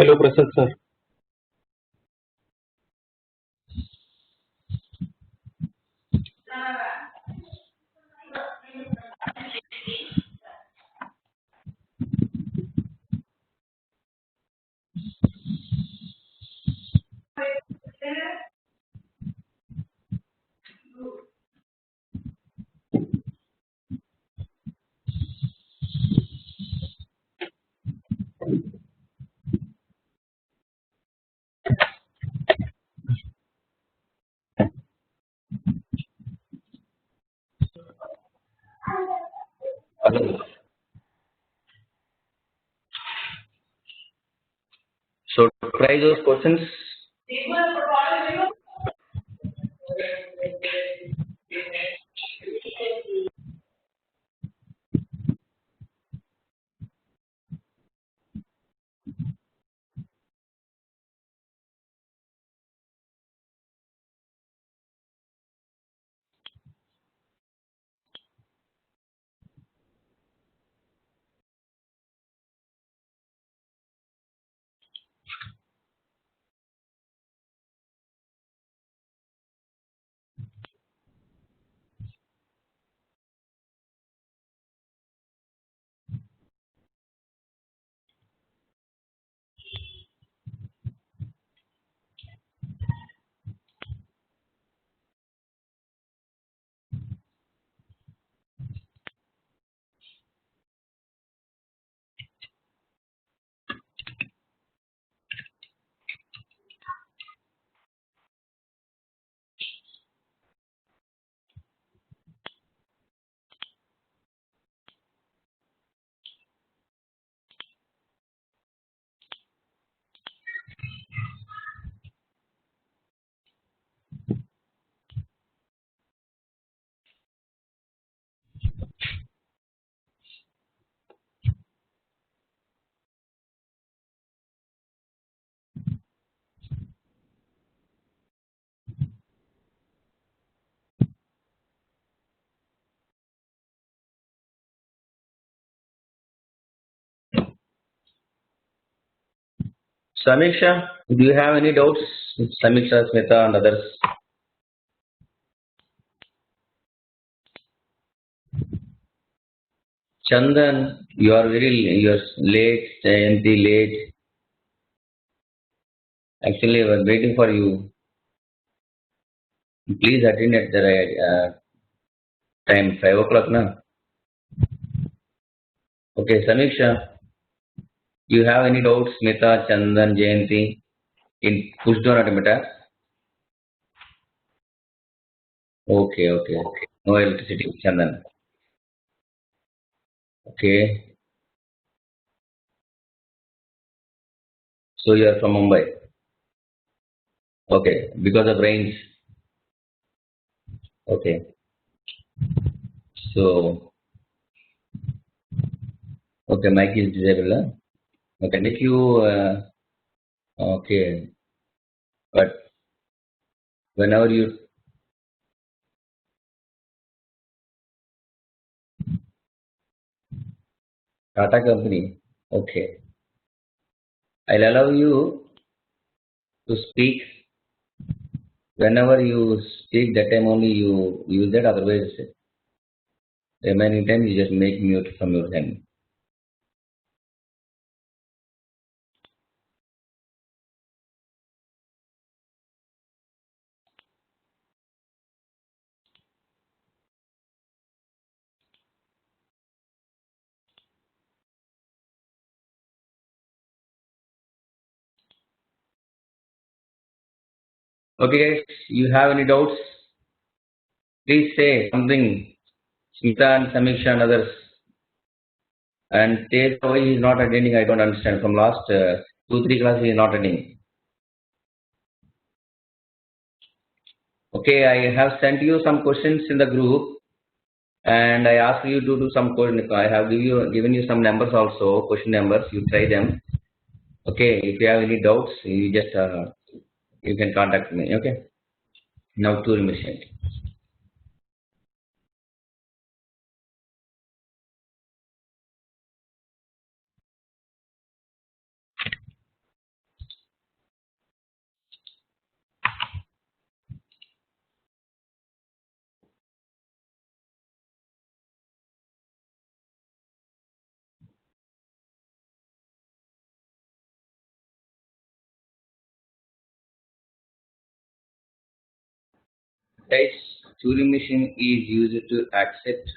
Hello, Prasad sir. Hello. So try those questions. Samiksha, do you have any doubts? Samiksha, Smita, and others. Chandan, you're late. Jayanti, late. Actually, I was waiting for you. Please attend at the right time, 5 o'clock, na? Okay, Samiksha, you have any doubts? Smita, Chandan, Jayanti, in push down automator. Okay. No electricity, Chandan. Okay. So you are from Mumbai. Okay, because of rains. Okay. So, okay, mic is disabled. Okay, and if you, okay, but whenever you, Tata company, okay, I'll allow you to speak. Whenever you speak, that time only you use that, otherwise, remaining time you just make mute from your end. Okay, guys, you have any doubts? Please say something. Smita and Samiksha and others. And Tej, why he is not attending, I don't understand. From last 2, 3 classes, he is not attending. Okay, I have sent you some questions in the group, and I asked you to do some question. I have given you some numbers also, question numbers. You try them. Okay, if you have any doubts, you just you can contact me. Okay. Now to machine. Guys, Turing machine is used to accept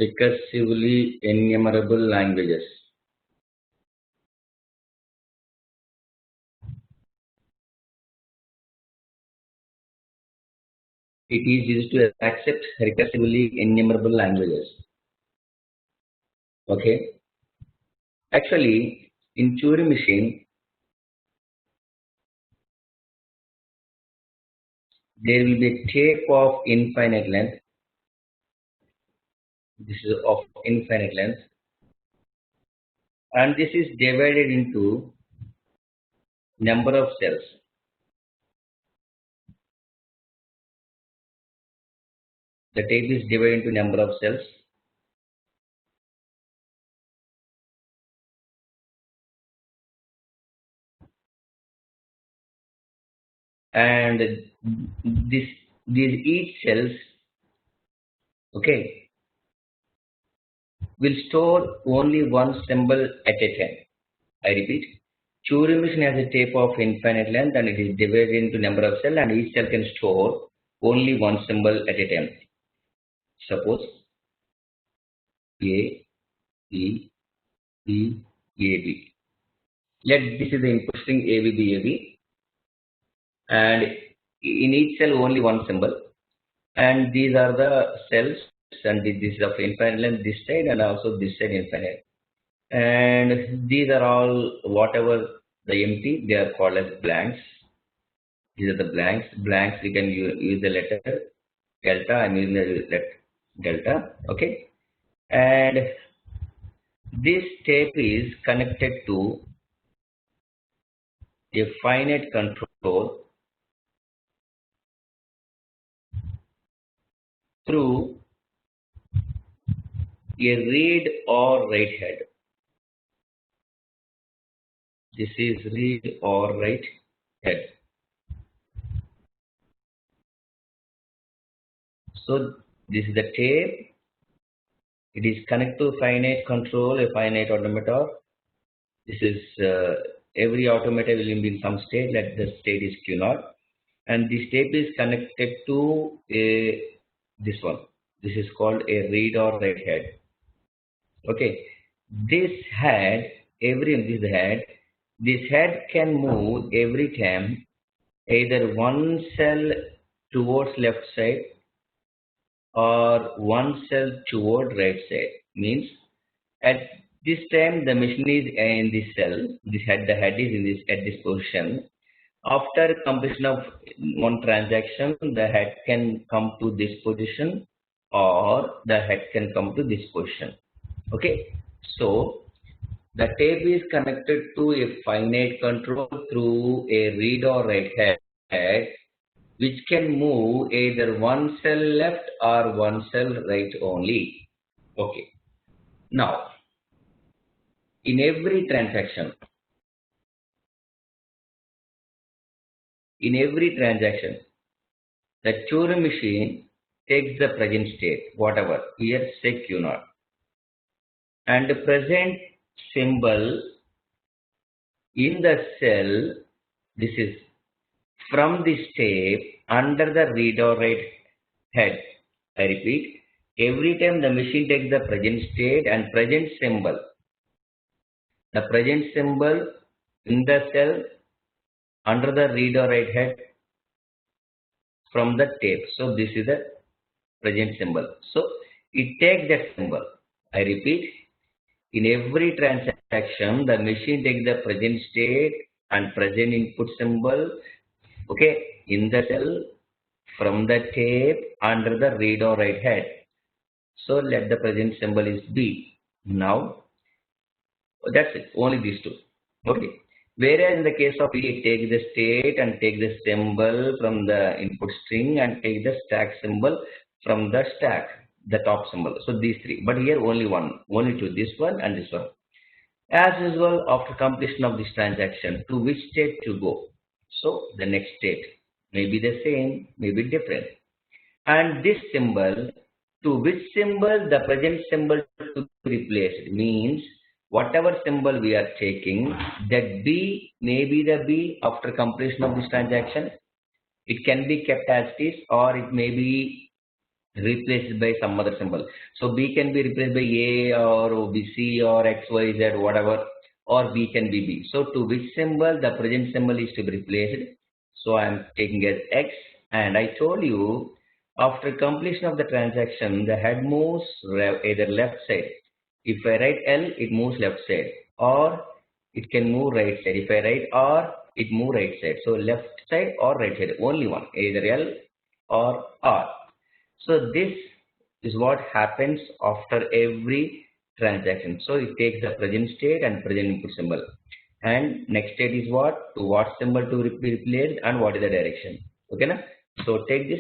recursively enumerable languages. It is used to accept recursively enumerable languages. Okay. Actually, in Turing machine, there will be a tape of infinite length. This is of infinite length, and this is divided into number of cells. The tape is divided into number of cells, and this these each cells, okay, will store only one symbol at a time. I repeat, Turing machine has a tape of infinite length and it is divided into number of cells, and each cell can store only one symbol at a time. Suppose A, B, C, A, B. Let this is the input string A, B, B, A, B, and in each cell only one symbol. And these are the cells, and this is of infinite length this side, and also this side infinite. And these are all whatever the empty, they are called as blanks. These are the blanks. Blanks we can use the letter delta. I'm using the letter delta. Okay, and this tape is connected to a finite control through a read or write head. This is read or write head. So this is the tape. It is connected to finite control, a finite automator. This is every automator will be in some state. Let the state is Q naught, and this tape is connected to a this one. This is called a read or write head. Okay, this head, this head can move every time either one cell towards left side or one cell toward right side. Means at this time the machine is in this cell. The head is in this at this position. After completion of one transaction, the head can come to this position or the head can come to this position. Okay. So the tape is connected to a finite control through a read or write head, which can move either one cell left or one cell right only. Okay. Now, in every transaction, the Turing machine takes the present state, whatever, here say Q0, and the present symbol in the cell, this is from this tape under the read or write head. I repeat, every time the machine takes the present state and present symbol, the present symbol in the cell under the read or write head from the tape. So this is the present symbol. So it takes that symbol. I repeat, in every transaction, the machine takes the present state and present input symbol, okay, in the cell from the tape under the read or write head. So let the present symbol is B. Now, that's it, only these two. Okay. Whereas in the case of B, take the state and take the symbol from the input string and take the stack symbol from the stack, the top symbol. So these three. But here only one, only two, this one and this one. As usual, after completion of this transaction, to which state to go? So the next state may be the same, may be different. And this symbol, to which symbol the present symbol to be replaced, means whatever symbol we are taking, that B may be the B after completion of this transaction. It can be kept as it is or it may be replaced by some other symbol. So B can be replaced by A or C or X, Y, Z, whatever, or B can be B. So to which symbol the present symbol is to be replaced. So I am taking as X, and I told you after completion of the transaction, the head moves either left side. If I write L, it moves left side, or it can move right side. If I write R, it move right side. So left side or right side, only one, either L or R. So this is what happens after every transaction. So it takes the present state and present input symbol. And next state is what? To what symbol to be replaced and what is the direction. Okay, na? So take this.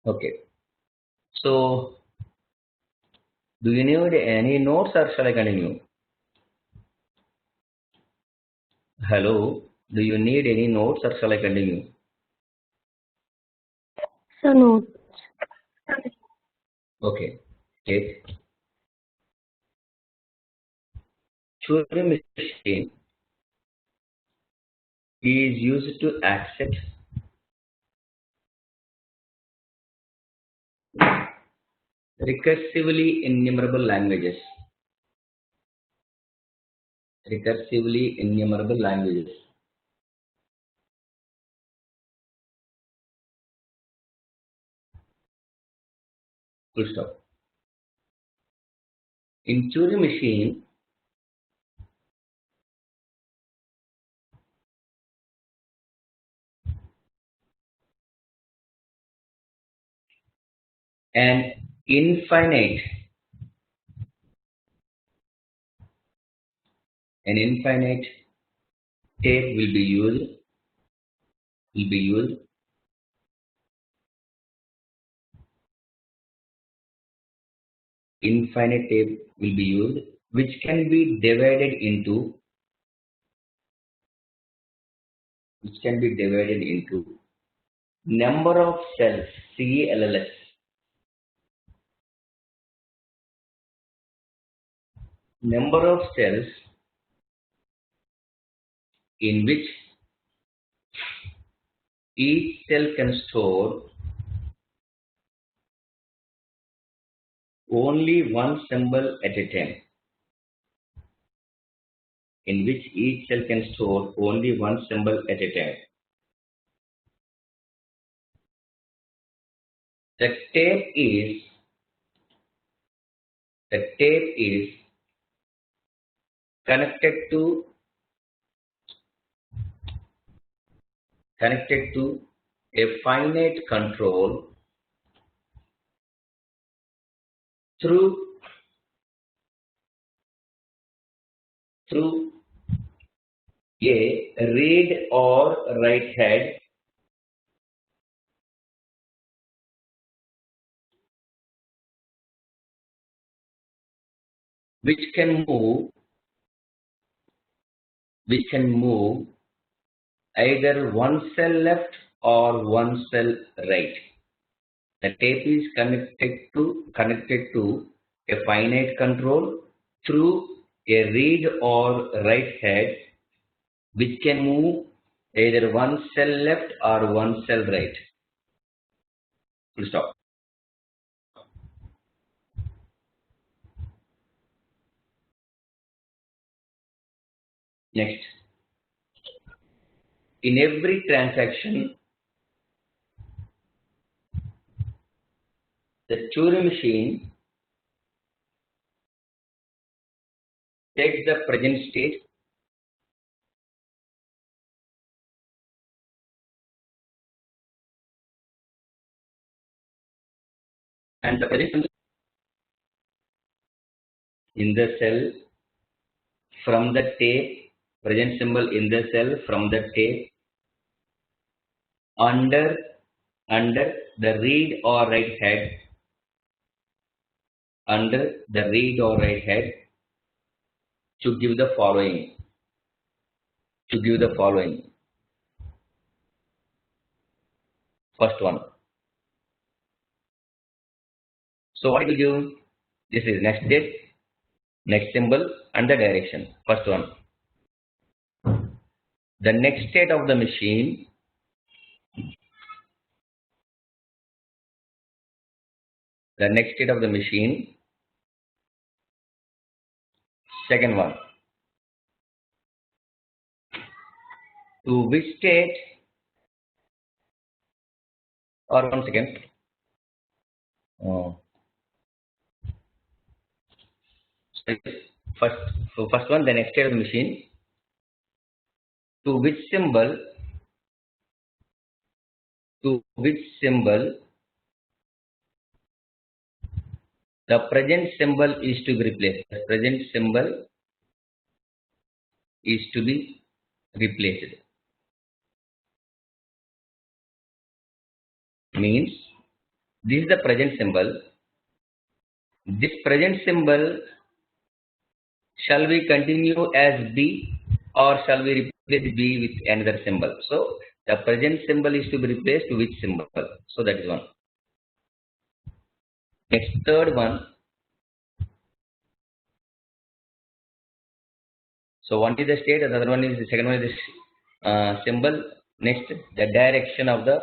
Okay. So do you need any notes or shall I continue? Hello. Do you need any notes or shall I continue? So no. Okay. Take Turing machine is used to accept recursively innumerable languages. Recursively innumerable languages. Full stop. In Turing machine, an infinite tape will be used. Infinite tape will be used, which can be divided into number of cells, CLLS, number of cells in which each cell can store only one symbol at a time. In which each cell can store only one symbol at a time. the tape is connected to a finite control through a read or write head which can move either one cell left or one cell right. The tape is connected to a finite control through a read or write head which can move either one cell left or one cell right. Full stop. Next. In every transaction, the Turing machine takes the present state and the present in the cell from the tape, present symbol in the cell from the tape under the read or write head, to give the following. First one. So what will give? This is next date, next symbol, and the direction. First one. The next state of the machine. Second one. To which state? Or 1 second. First one, the next state of the machine. To which symbol the present symbol is to be replaced. Means this is the present symbol. This present symbol, shall we continue as B or shall we replace B with another symbol? So the present symbol is to be replaced with which symbol? So that is one. Next, third one. So one is the state, the other one is the second one is the symbol. Next, the direction of the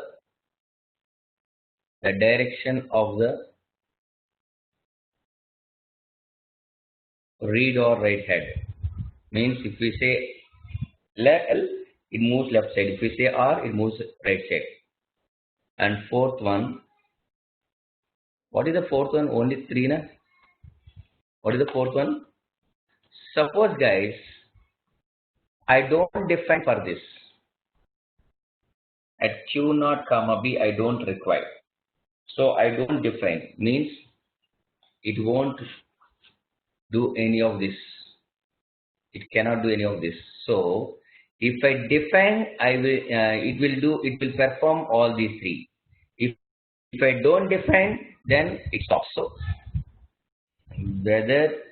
read or write head. Means if we say L, it moves left side. If we say R, it moves right side. And fourth one, what is the fourth one? Only 3, na? What is the fourth one? Suppose guys, I don't define for this. At Q0 comma B, I don't require. So I don't define. Means it won't do any of this. It cannot do any of this. So if I define, it will perform all these 3. If I don't define, then it stops. So whether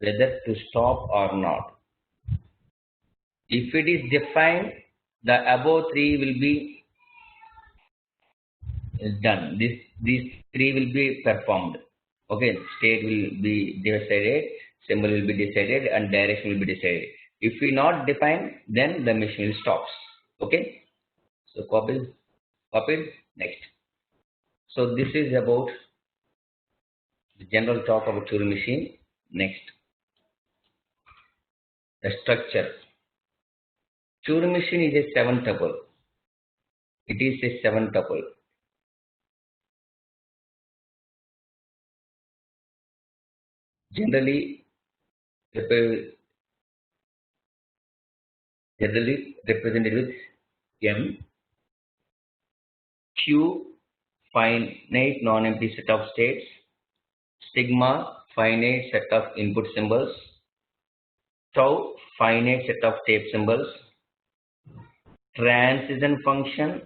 to stop or not. If it is defined, the above 3 will be done. These 3 will be performed. Okay, state will be decided, symbol will be decided, and direction will be decided. If we not define, then the machine will stops. Okay, so copied. Next. So this is about the general talk about Turing machine. Next, the structure. Turing machine is a 7 tuple. It is a 7 tuple. generally rep- generally represented with M. Q, finite non-empty set of states. Sigma, finite set of input symbols. Tau, finite set of tape symbols. Transition function,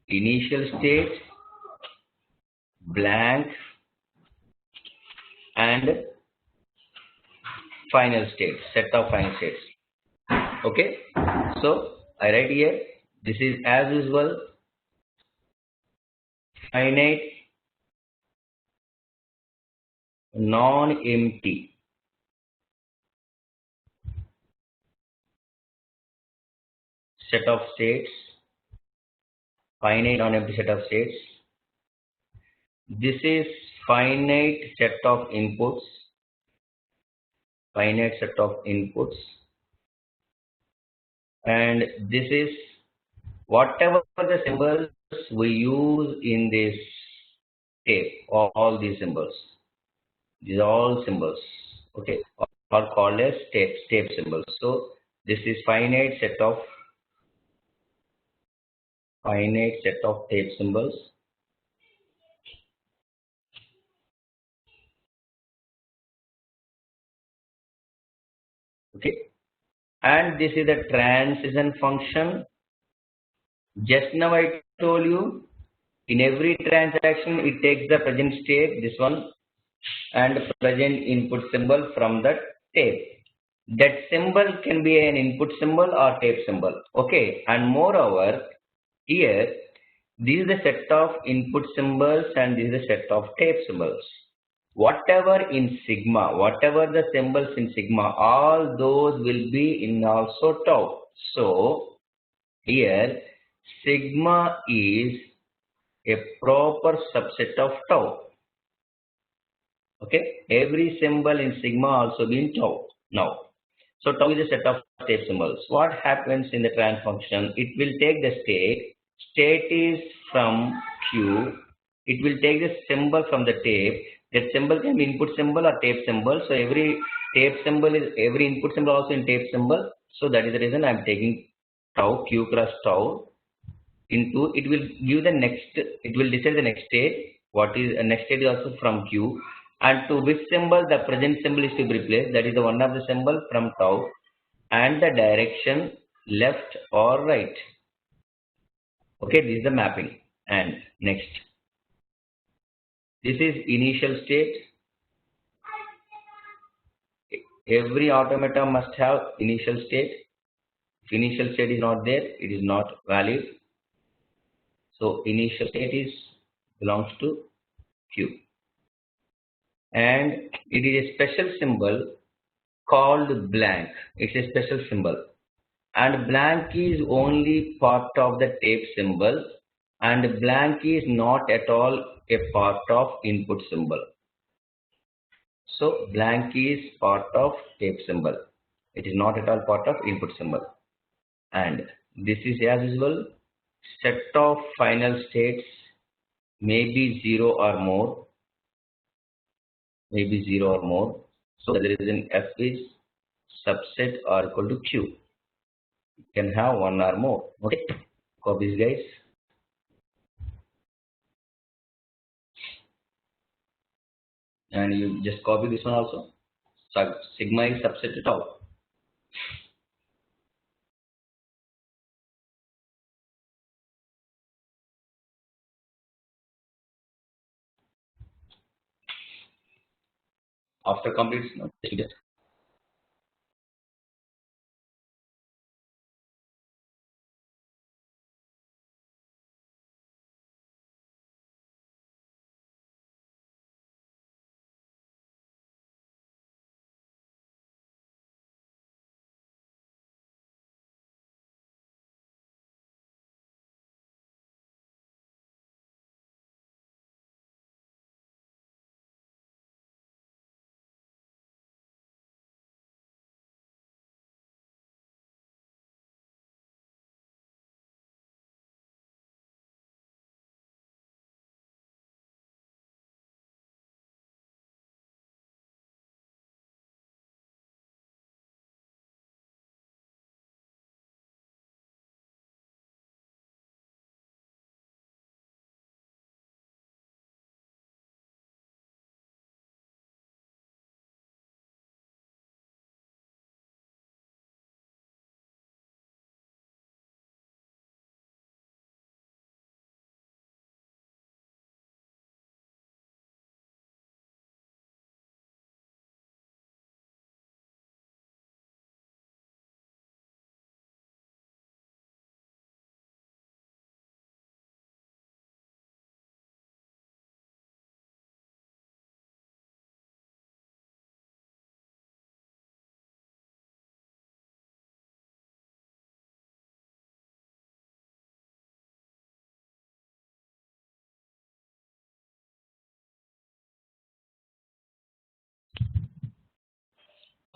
initial state, blank, and final state, set of final states. Okay, so I write here, this is as usual finite non-empty set of states, finite non-empty set of states. This is finite set of inputs, finite set of inputs, and this is whatever the symbols we use in this tape, all these symbols. These are all symbols, okay, are called as tape symbols. So this is finite set of tape symbols. Okay, and this is the transition function. Just now I told you, in every transaction it takes the present state, this one, and present input symbol from the tape. That symbol can be an input symbol or tape symbol. Okay, and moreover, here this is the set of input symbols and this is the set of tape symbols. Whatever in sigma, whatever the symbols in sigma, all those will be in also tau. So here sigma is a proper subset of tau. Okay, every symbol in sigma also being tau now. So tau is a set of tape symbols. What happens in the trans function? It will take the state. State is from Q. It will take the symbol from the tape. That symbol can be input symbol or tape symbol. So every tape symbol is every input symbol also in tape symbol. So that is the reason I am taking tau, Q cross tau into, it will give the next, it will decide the next state. What is next state is also from Q, and to which symbol the present symbol is to be replaced, that is the one of the symbol from tau, and the direction left or right. Okay, this is the mapping. And next, this is initial state. Every automata must have initial state. If initial state is not there, it is not valid. So initial state is belongs to Q, and it is a special symbol called blank. It's a special symbol, and blank is only part of the tape symbol, and blank is not at all a part of input symbol. So blank is part of tape symbol. It is not at all part of input symbol. And this is as usual set of final states, maybe 0 or more, maybe 0 or more. So there is an F is subset or equal to Q. You can have one or more. Okay, copy this, guys. And you just copy this one also. So sigma is subset to tau. After completion, just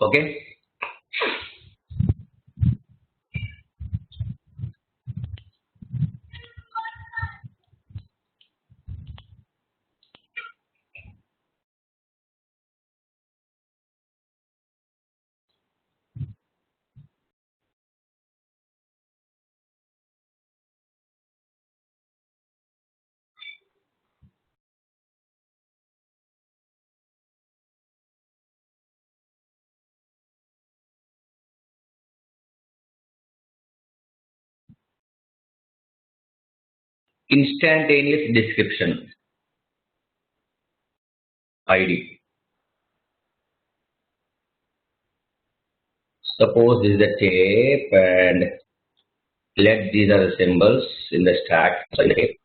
Okay. Instantaneous description ID. Suppose this is the tape and let these are the symbols in the stack. So in the tape.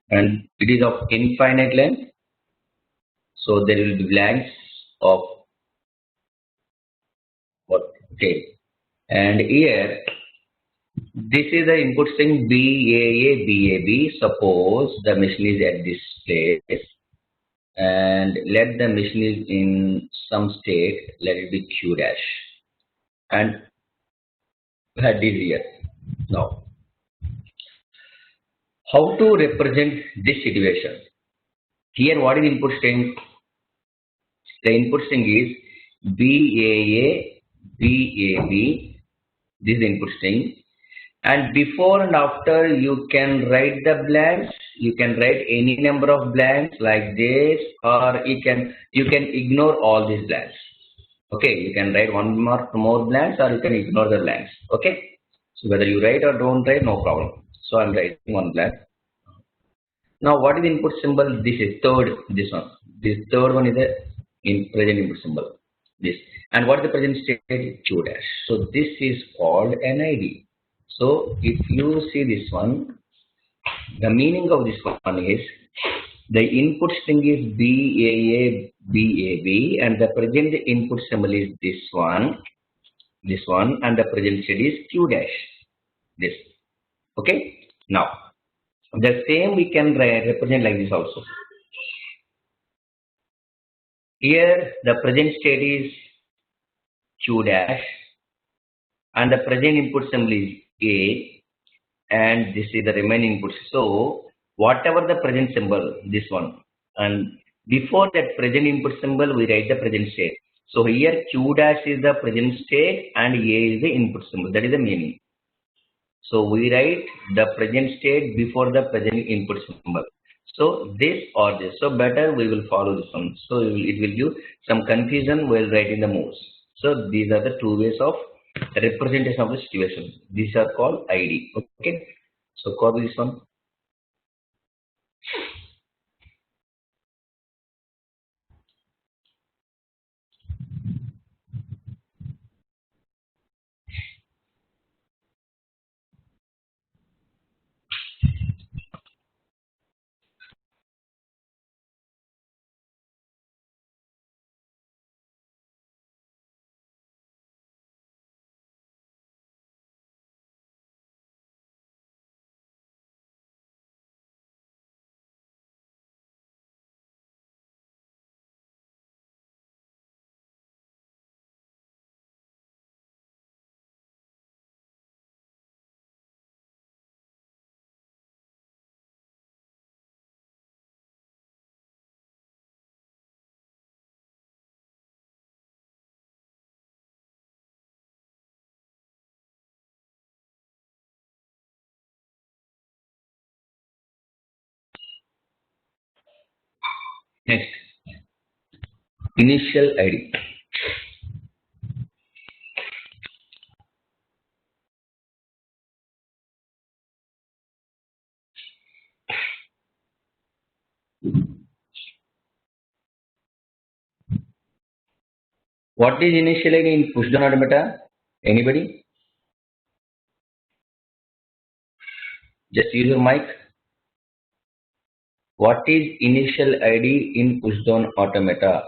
And it is of infinite length. So there will be blanks of what tape. And here this is the input string BAA. Suppose the machine is at this place and let the machine is in some state, let it be Q dash. And had this here. Now, how to represent this situation? Here, what is input string? The input string is BAA. This is the input string. And before and after, you can write the blanks. You can write any number of blanks like this, or you can ignore all these blanks. Okay, you can write one more blanks, or you can ignore the blanks. Okay, so whether you write or don't write, no problem. So I'm writing one blank. Now, what is the input symbol? This is third. This one. This third one is the present input symbol. This. And what is the present state? Q dash. So this is called an ID. So if you see this one, the meaning of this one is the input string is BAA, and the present input symbol is this one, and the present state is Q dash. This. Okay. Now, the same we can represent like this also. Here, the present state is Q dash, and the present input symbol is A, and this is the remaining input. So, whatever the present symbol, this one, and before that present input symbol, we write the present state. So, here Q dash is the present state, and A is the input symbol. That is the meaning. So we write the present state before the present input symbol. So this or this. So better we will follow this one. So it will give some confusion while writing the moves. So these are the two ways of representation of the situation. These are called ID. Okay. So copy this one. Next. Initial ID. What is initial ID in push down automata? Anybody? Just use your mic. What is initial ID in pushdown automata?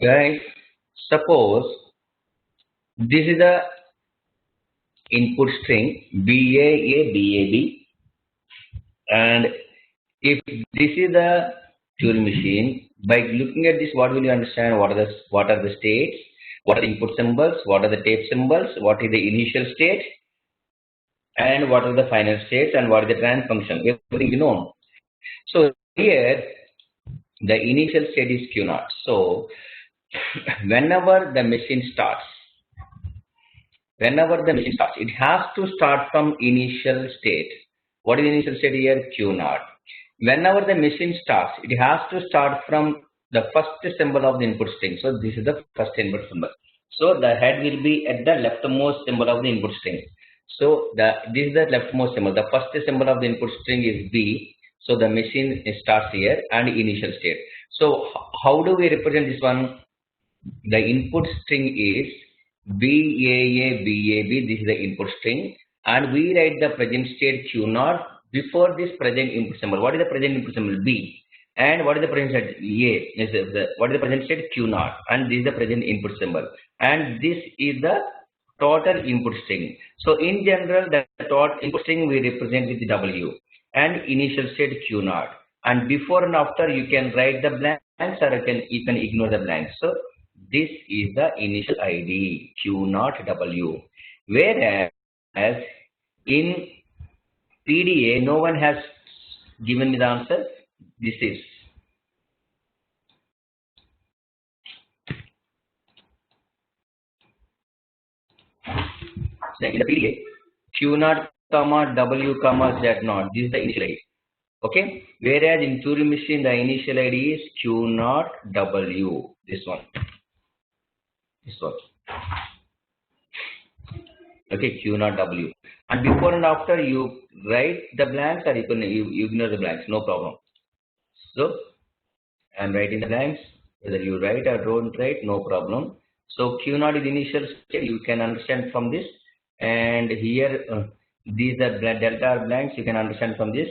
Guys, suppose this is the input string BAA, and if this is the Turing machine, by looking at this, what will you understand? What are the states? What are the input symbols? What are the tape symbols? What is the initial state? And what are the final states? And what is the trans function? Everything you know. So here, the initial state is Q naught. So whenever the machine starts, it has to start from initial state. What is initial state here? Q naught. Whenever the machine starts, it has to start from the first symbol of the input string. So this is the first input symbol. So the head will be at the leftmost symbol of the input string. So this is the leftmost symbol. The first symbol of the input string is B. So the machine starts here and initial state. So how do we represent this one? The input string is BAA. This is the input string, and we write the present state Q naught before this present input symbol. What is the present input symbol? B. And what is the present state? A. What is the present state? Q naught. And this is the present input symbol. And this is the total input string. So in general, the total input string we represent with W and initial state Q naught. And before and after you can write the blanks, or you can ignore the blanks. So this is the initial ID Q naught W. Whereas in PDA, no one has given me the answer. This is so in the PDA, Q naught comma W comma Z naught. This is the initial ID. Okay. Whereas in Turing machine, the initial ID is Q naught W. This one. This one. Okay, Q naught W. And before and after you write the blanks, or you ignore the blanks, no problem. So I'm writing the blanks, whether you write or don't write, no problem. So Q naught is initial state, you can understand from this. And here, these are delta are blanks, you can understand from this.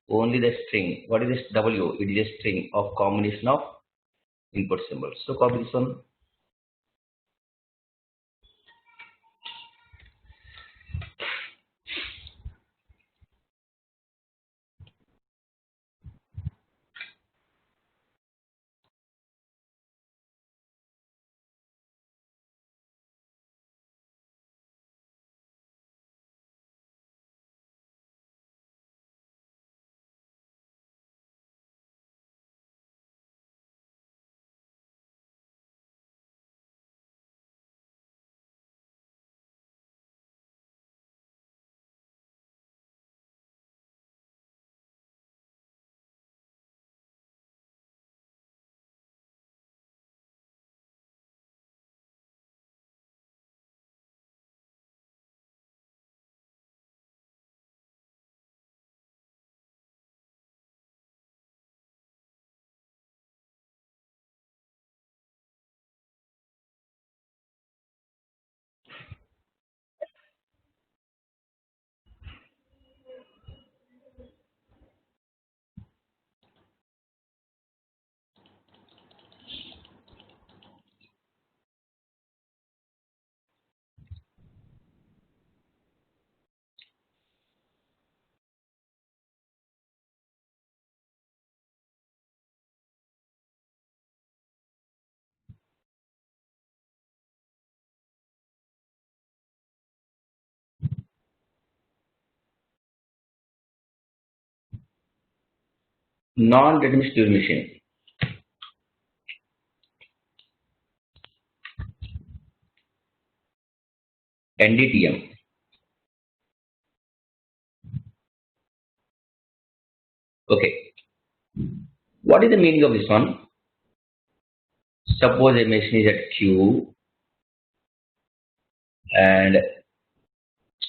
Only the string. What is this W? It is a string of combination of input symbols. So copy this one. Non-deterministic machine. NDTM. Okay. What is the meaning of this one? Suppose a machine is at Q and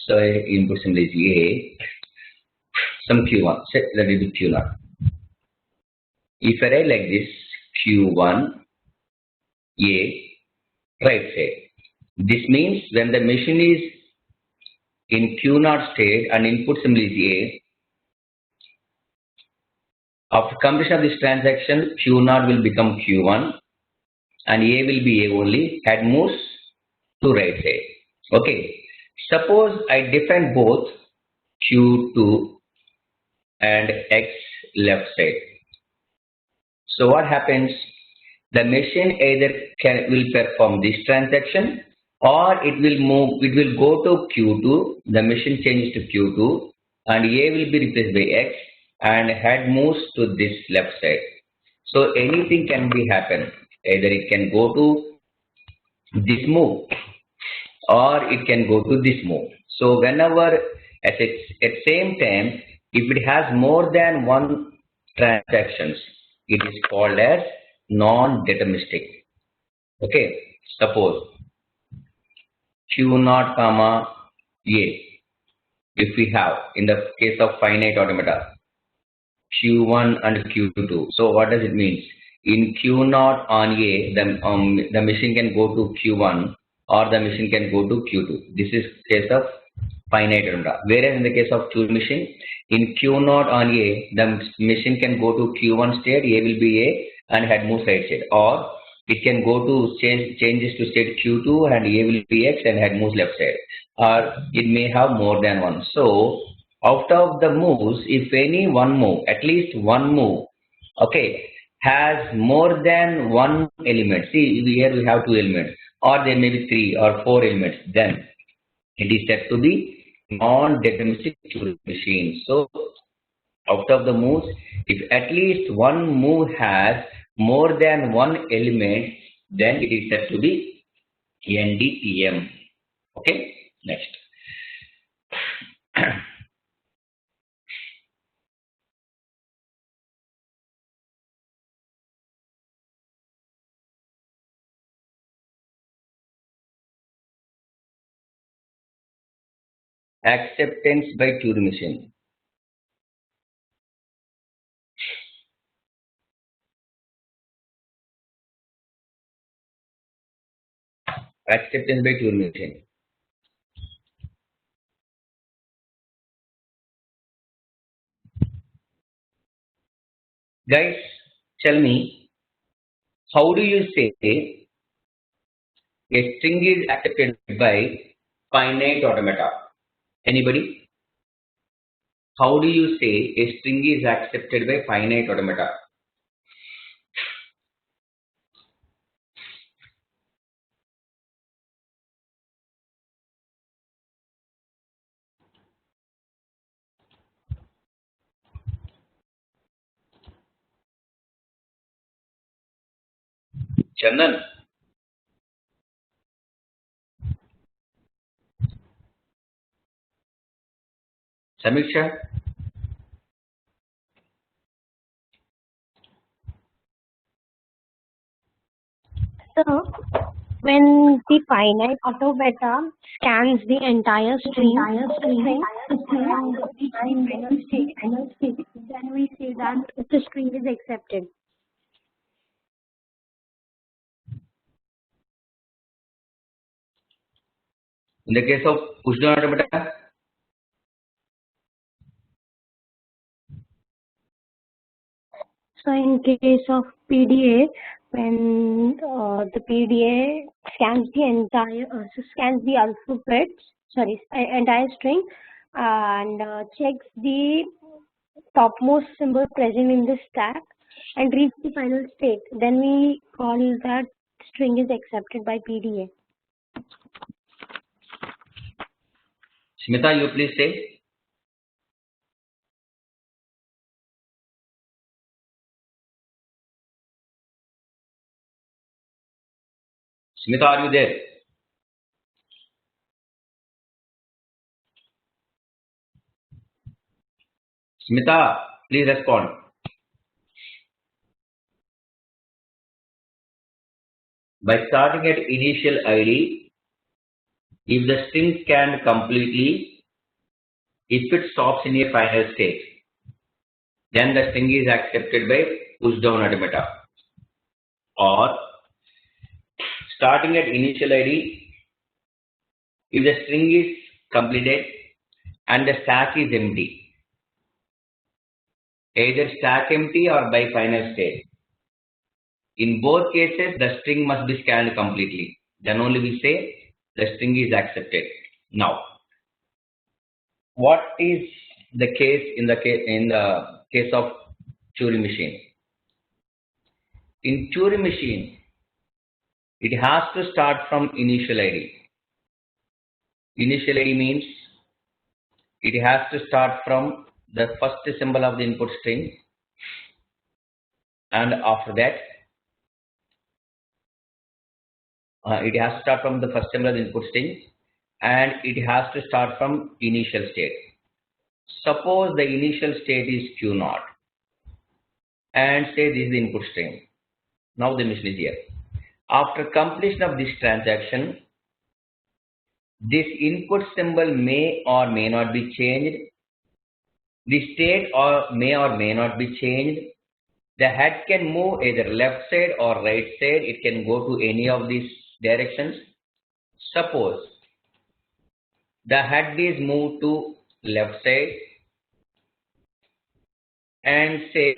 so input symbol is A, some Q1, set that will be Q0. If I write like this, Q1, A, right side. This means when the machine is in Q0 state and input symbol is A, after completion of this transaction, Q0 will become Q1 and A will be A only, head moves to right side. Okay. Suppose I define both Q2 and X left side. So what happens? The machine either will perform this transaction or it will go to Q2, the machine changes to Q2 and A will be replaced by X and head moves to this left side. So anything can be happen. Either it can go to this move or it can go to this move. So whenever at same time, if it has more than one transactions, it is called as non-deterministic. Okay, suppose Q0 comma A, if we have in the case of finite automata, Q1 and Q2. So what does it mean? In Q0 on A, the machine can go to Q1 or the machine can go to Q2. This is case of finite automata. Whereas in the case of Q machine, in Q0 on A, the machine can go to Q1 state, A will be A and head moves right side. Or it can go to changes to state Q2 and A will be X and head moves left side. Or it may have more than one. So out of the moves, if any one move, at least one move, okay, has more than one element. See, here we have two elements, or there may be three or four elements. Then it is said to be non-deterministic Turing machine. So, out of the moves, if at least one move has more than one element, then it is said to be NDTM. Okay, next. Acceptance by Turing machine. Acceptance by Turing machine. Guys, tell me, how do you say a string is accepted by finite automata? Anybody? How do you say a string is accepted by finite automata? Chandan, Samiksha, So, when the finite automata scans the entire string, and the final state, then we say that the string is accepted. in the case of pushdown automata, So, in case of PDA, when the PDA scans the entire string, and checks the topmost symbol present in the stack and reach the final state, then we call that string is accepted by PDA. Smita, you please say. Smita, are you there? Smita, please respond. By starting at initial ID, if the string scanned completely, if it stops in a final state, then the string is accepted by push down automata. Or starting at initial ID, if the string is completed and the stack is empty, either stack empty or by final state. In both cases, the string must be scanned completely. Then only we say the string is accepted. Now, what is the case in the case of Turing machine? In Turing machine, it has to start from initial ID. Initial ID means it has to start from the first symbol of the input string, and after that, it has to start from the first symbol of the input string, and it has to start from initial state. Suppose the initial state is Q0, and say this is the input string. Now the machine is here. After completion of this transaction, this input symbol may or may not be changed. The state may or may not be changed. The head can move either left side or right side. It can go to any of these directions. Suppose the head is moved to left side, and say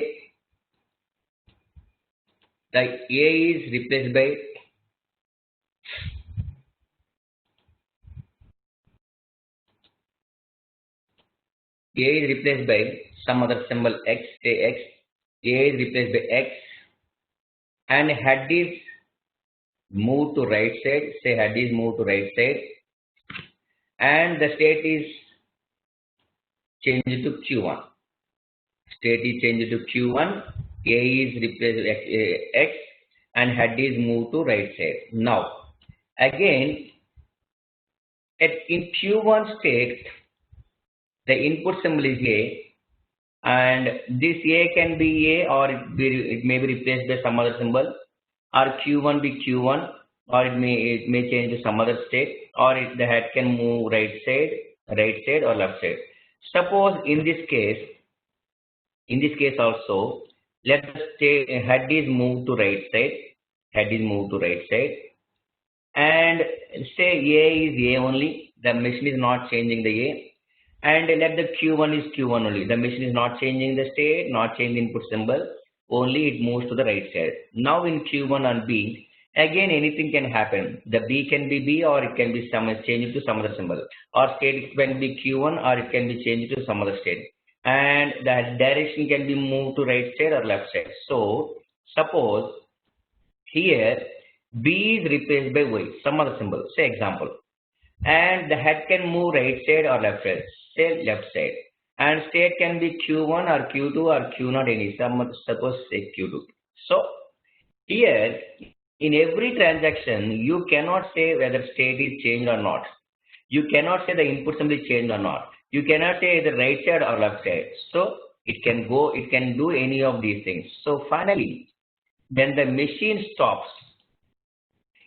the A is replaced by some other symbol X, say X. A is replaced by X, and head is moved to right side, say head is moved to right side, and the state is changed to Q1. State is changed to Q1, A is replaced with X, and head is moved to right side. Now, again, in Q1 state, the input symbol is A, and this A can be A, or it may be replaced by some other symbol, or Q1 be Q1, or it may change to some other state, or the head can move right side or left side. Suppose in this case also, let the head is moved to right side, and say A is A only, the machine is not changing the A, and let the Q1 is Q1 only, the machine is not changing the state, not changing the input symbol, only it moves to the right side. Now in Q1 and B, again anything can happen. The B can be B, or it can be changed to some other symbol, or state can be Q1, or it can be changed to some other state, and the direction can be moved to right side or left side. So suppose here B is replaced by Y, some other symbol, say example, and the head can move right side or left side, say left side, and state can be Q1 or Q2 or Q0 any, suppose say Q2. So here in every transaction you cannot say whether state is changed or not. You cannot say the input symbol is changed or not. You cannot say either right side or left side. So it can do any of these things. So finally, when the machine stops,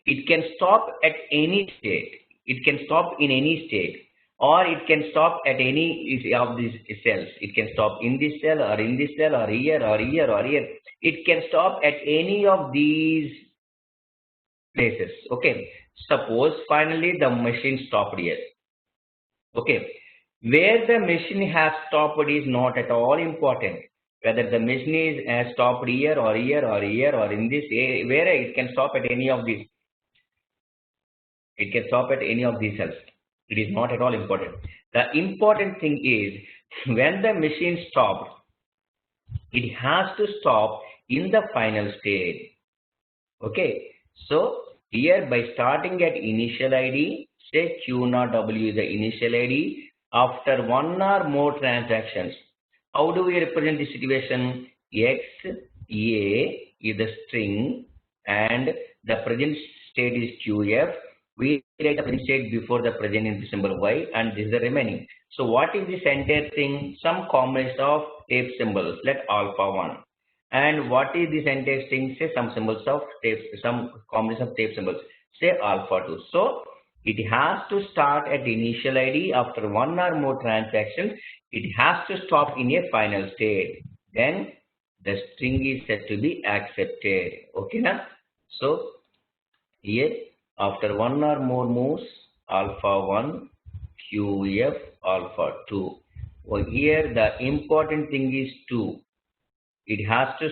it can stop at any state. It can stop in any state, or it can stop at any of these cells. It can stop in this cell, or in this cell, or here, or here, or here. It can stop at any of these places. Okay. Suppose finally the machine stopped here. Okay. Where the machine has stopped is not at all important. Whether the machine has stopped here, or here, or here, or in this area, where it can stop at any of these. It can stop at any of these cells. It is not at all important. The important thing is when the machine stopped, it has to stop in the final state. Okay. So here by starting at initial ID, say Q0W is the initial ID. After one or more transactions, how do we represent the situation? X, A is the string, and the present state is QF. We write the present state before the present in the symbol Y, and this is the remaining. So what is this entire thing? Some combination of tape symbols. Let alpha 1. And what is this entire string? Say some symbols of tape, some combination of tape symbols. Say alpha 2. So it has to start at initial ID. After one or more transactions, it has to stop in a final state. Then the string is said to be accepted. Okay, na? So here after one or more moves, alpha 1, QF, alpha 2. Well, here the important thing is 2. It has to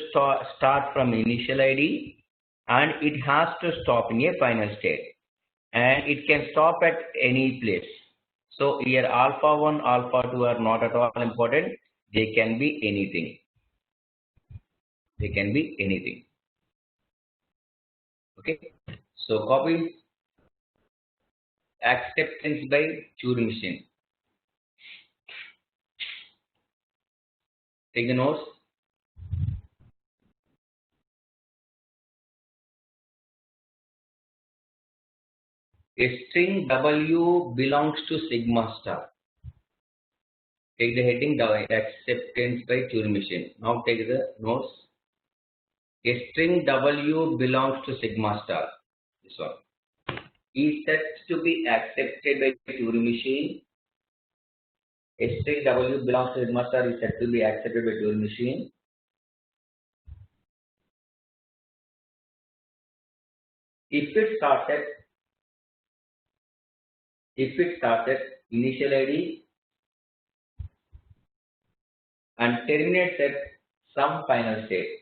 start from initial ID and it has to stop in a final state. And it can stop at any place. So here alpha 1, alpha 2 are not at all important. They can be anything. They can be anything. Okay. So copy acceptance by Turing machine. Take the notes. A string W belongs to sigma star. Take the heading acceptance by Turing machine. Now take the notes. A string W belongs to sigma star. This one is said to be accepted by Turing machine. A string W belongs to sigma star is said to be accepted by Turing machine if it starts at initial ID and terminates at some final state.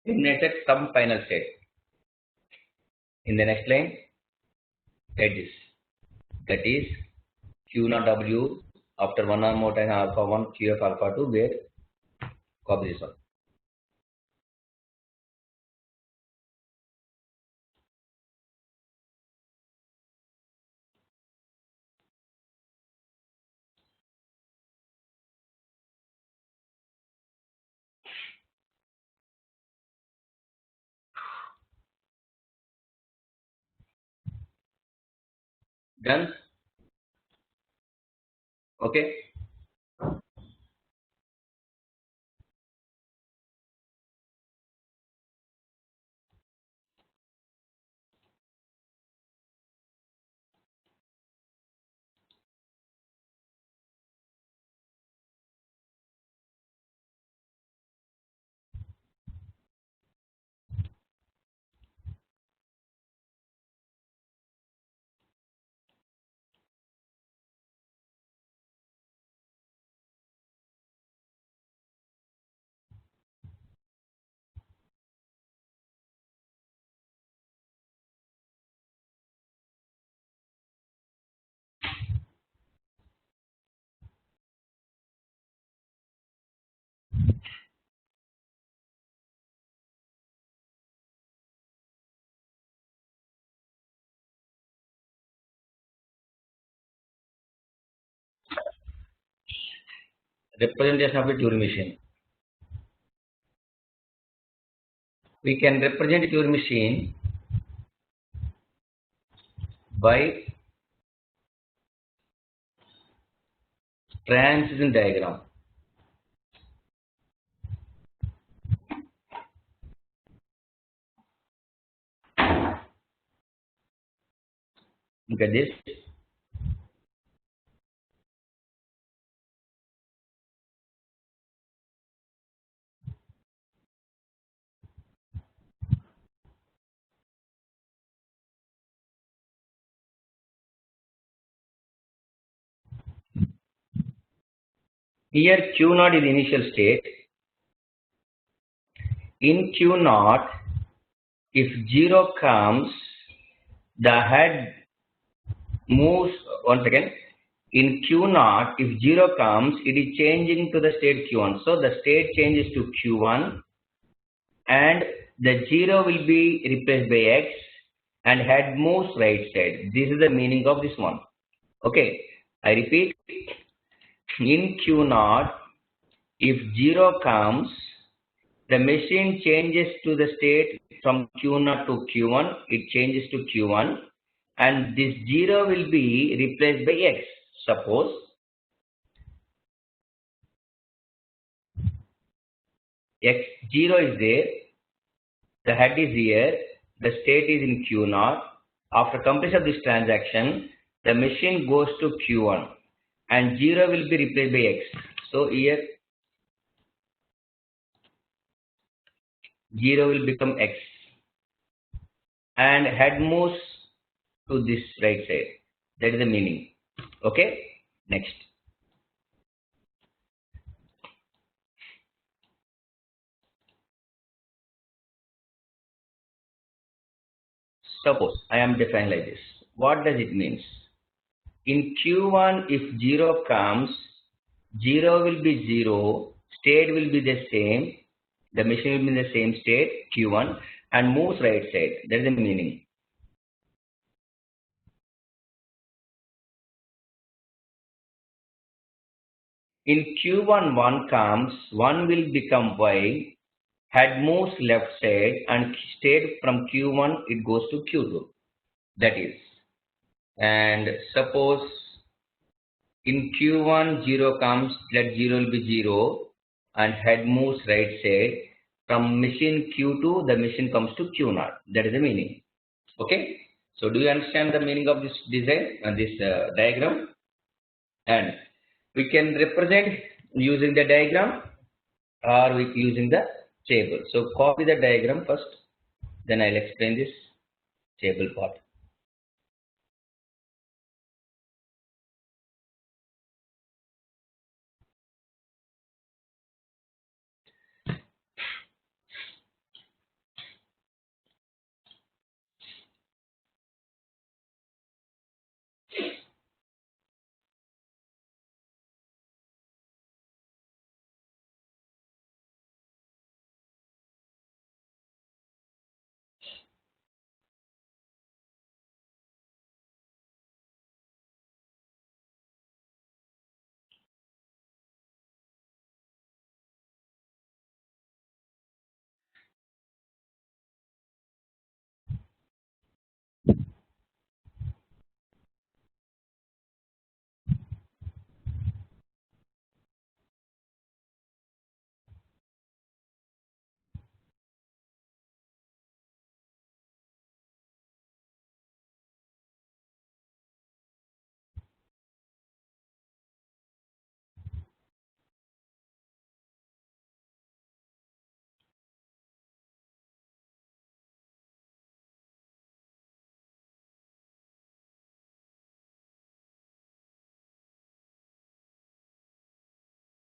Terminates at some final state. In the next line, that is Q0 W after one or more time alpha 1 QF alpha 2 where copy this one. Done? Okay. Representation of a Turing machine. We can represent a Turing machine by transition diagram. Look at this. Here Q0 is initial state. In Q0, if 0 comes, the head moves once again. In Q0, if 0 comes, it is changing to the state Q1. So the state changes to Q1 and the 0 will be replaced by X and head moves right side. This is the meaning of this one. Okay, I repeat. In Q0, if 0 comes, the machine changes to the state from Q0 to Q1, it changes to Q1, and this 0 will be replaced by X. Suppose X0 is there, the head is here, the state is in Q0. After completion of this transaction, the machine goes to Q1 and 0 will be replaced by X. So here 0 will become X and head moves to this right side. That is the meaning. Okay, next. Suppose I am defined like this. What does it mean? In Q1, if 0 comes, 0 will be 0, state will be the same, the machine will be in the same state, Q1, and moves right side. That is the meaning. In Q1, 1 comes, 1 will become Y, head moves left side, and state from Q1, it goes to Q2. That is. And suppose in Q1 0 comes, let 0 will be 0 and head moves right side. From machine Q2, the machine comes to Q0. That is the meaning. Okay. So do you understand the meaning of this design and this diagram? And we can represent using the diagram or using the table. So copy the diagram first, then I'll explain this table part.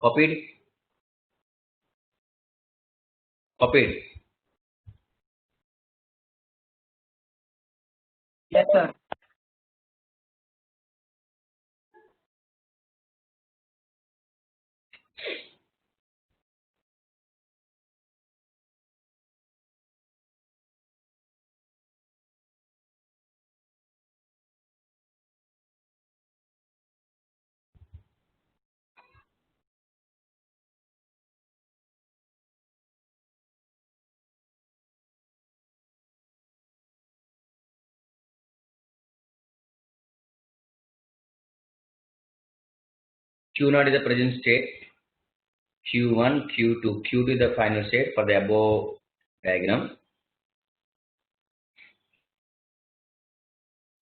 Copied? Copied? Yes, sir. Q0 is the present state. Q1, Q2. Q2 is the final state for the above diagram.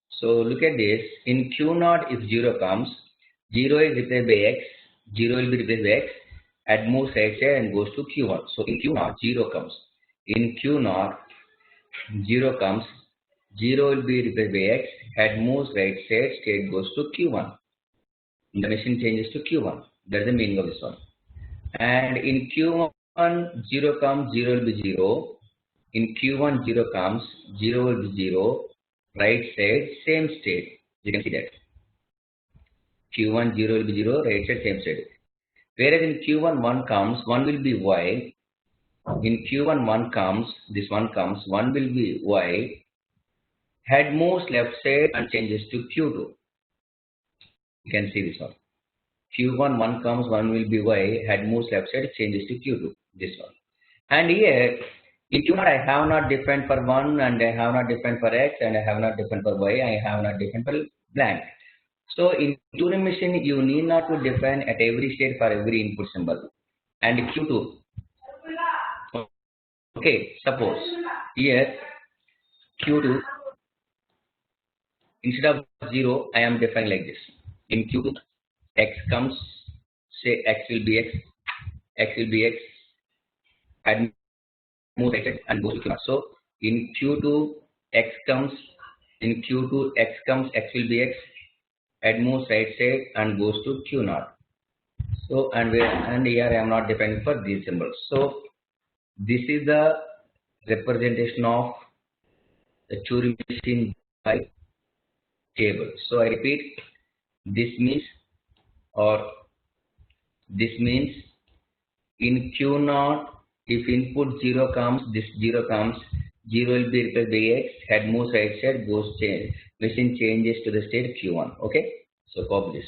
So look at this. In Q0, if 0 comes, 0 is replaced by X, 0 will be replaced by X, and moves right side and goes to Q1. So in Q0, 0 comes. In Q0, 0 comes, 0 will be replaced by X, head moves right side, state goes to Q1. The machine changes to Q1. That's the meaning of this one. And in Q1, 0 comes, 0 will be 0. In Q1, 0 comes, 0 will be 0. Right side, same state. You can see that. Q1, 0 will be 0. Right side, same state. Whereas in Q1, 1 comes, 1 will be Y. In Q1, 1 comes, this 1 comes, 1 will be Y. Head moves left side and changes to Q2. You can see this one. Q1, 1 comes, 1 will be Y. Head moves left side, changes to Q2. This one. And here, in Q naught, I have not defined for 1, and I have not defined for X, and I have not defined for Y, I have not defined for blank. So in Turing machine, you need not to define at every state for every input symbol. And Q2, okay, suppose here Q2, instead of 0, I am defining like this. In Q2, X comes, say X will be X, X will be X, and move X and goes to Q naught. So in Q2, X comes, in Q2, X comes, X will be X, and moves right side and goes to Q naught. So and here I am not defining for these symbols. So this is the representation of the Turing machine by table. So I repeat, this means or this means in Q naught, if input 0 comes, this 0 comes, 0 will be replaced by X, head moves right side, goes change, machine changes to the state Q1. Okay, so copy this.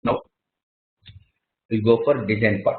Now we go for design part.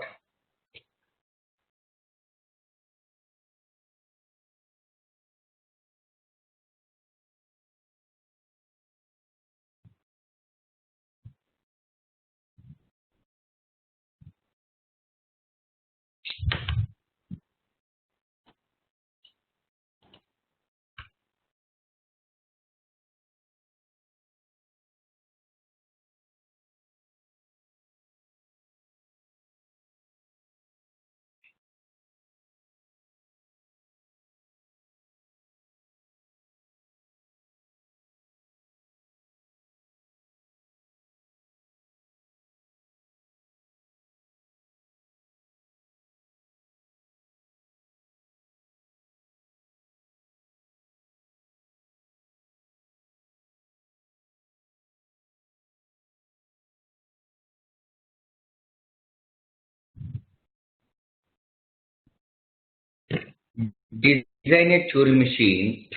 Design a Turing machine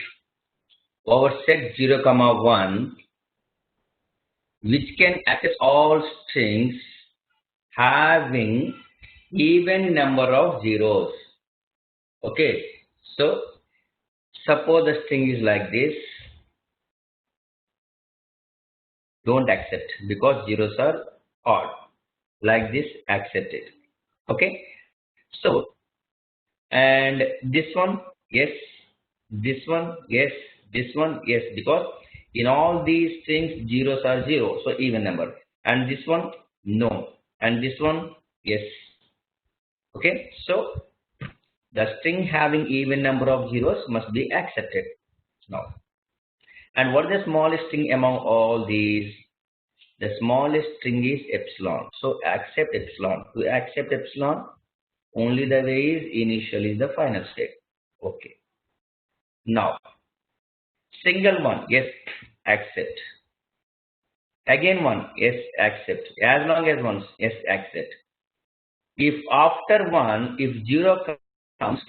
over set 0, comma 1, which can access all strings having even number of zeros. Okay, so suppose the string is like this, don't accept because zeros are odd. Like this, accept it. Okay, so and this one, yes, this one, yes, this one, yes, because in all these strings zeros are zero, so even number. And this one, no, and this one, yes. Okay, so the string having even number of zeros must be accepted now. And what is the smallest string among all these? The smallest string is epsilon. So accept epsilon. To accept epsilon, only the way is initial is the final state. Okay. Now, single one, yes, accept. Again one, yes, accept. As long as once, yes, accept. If after one, if zero comes,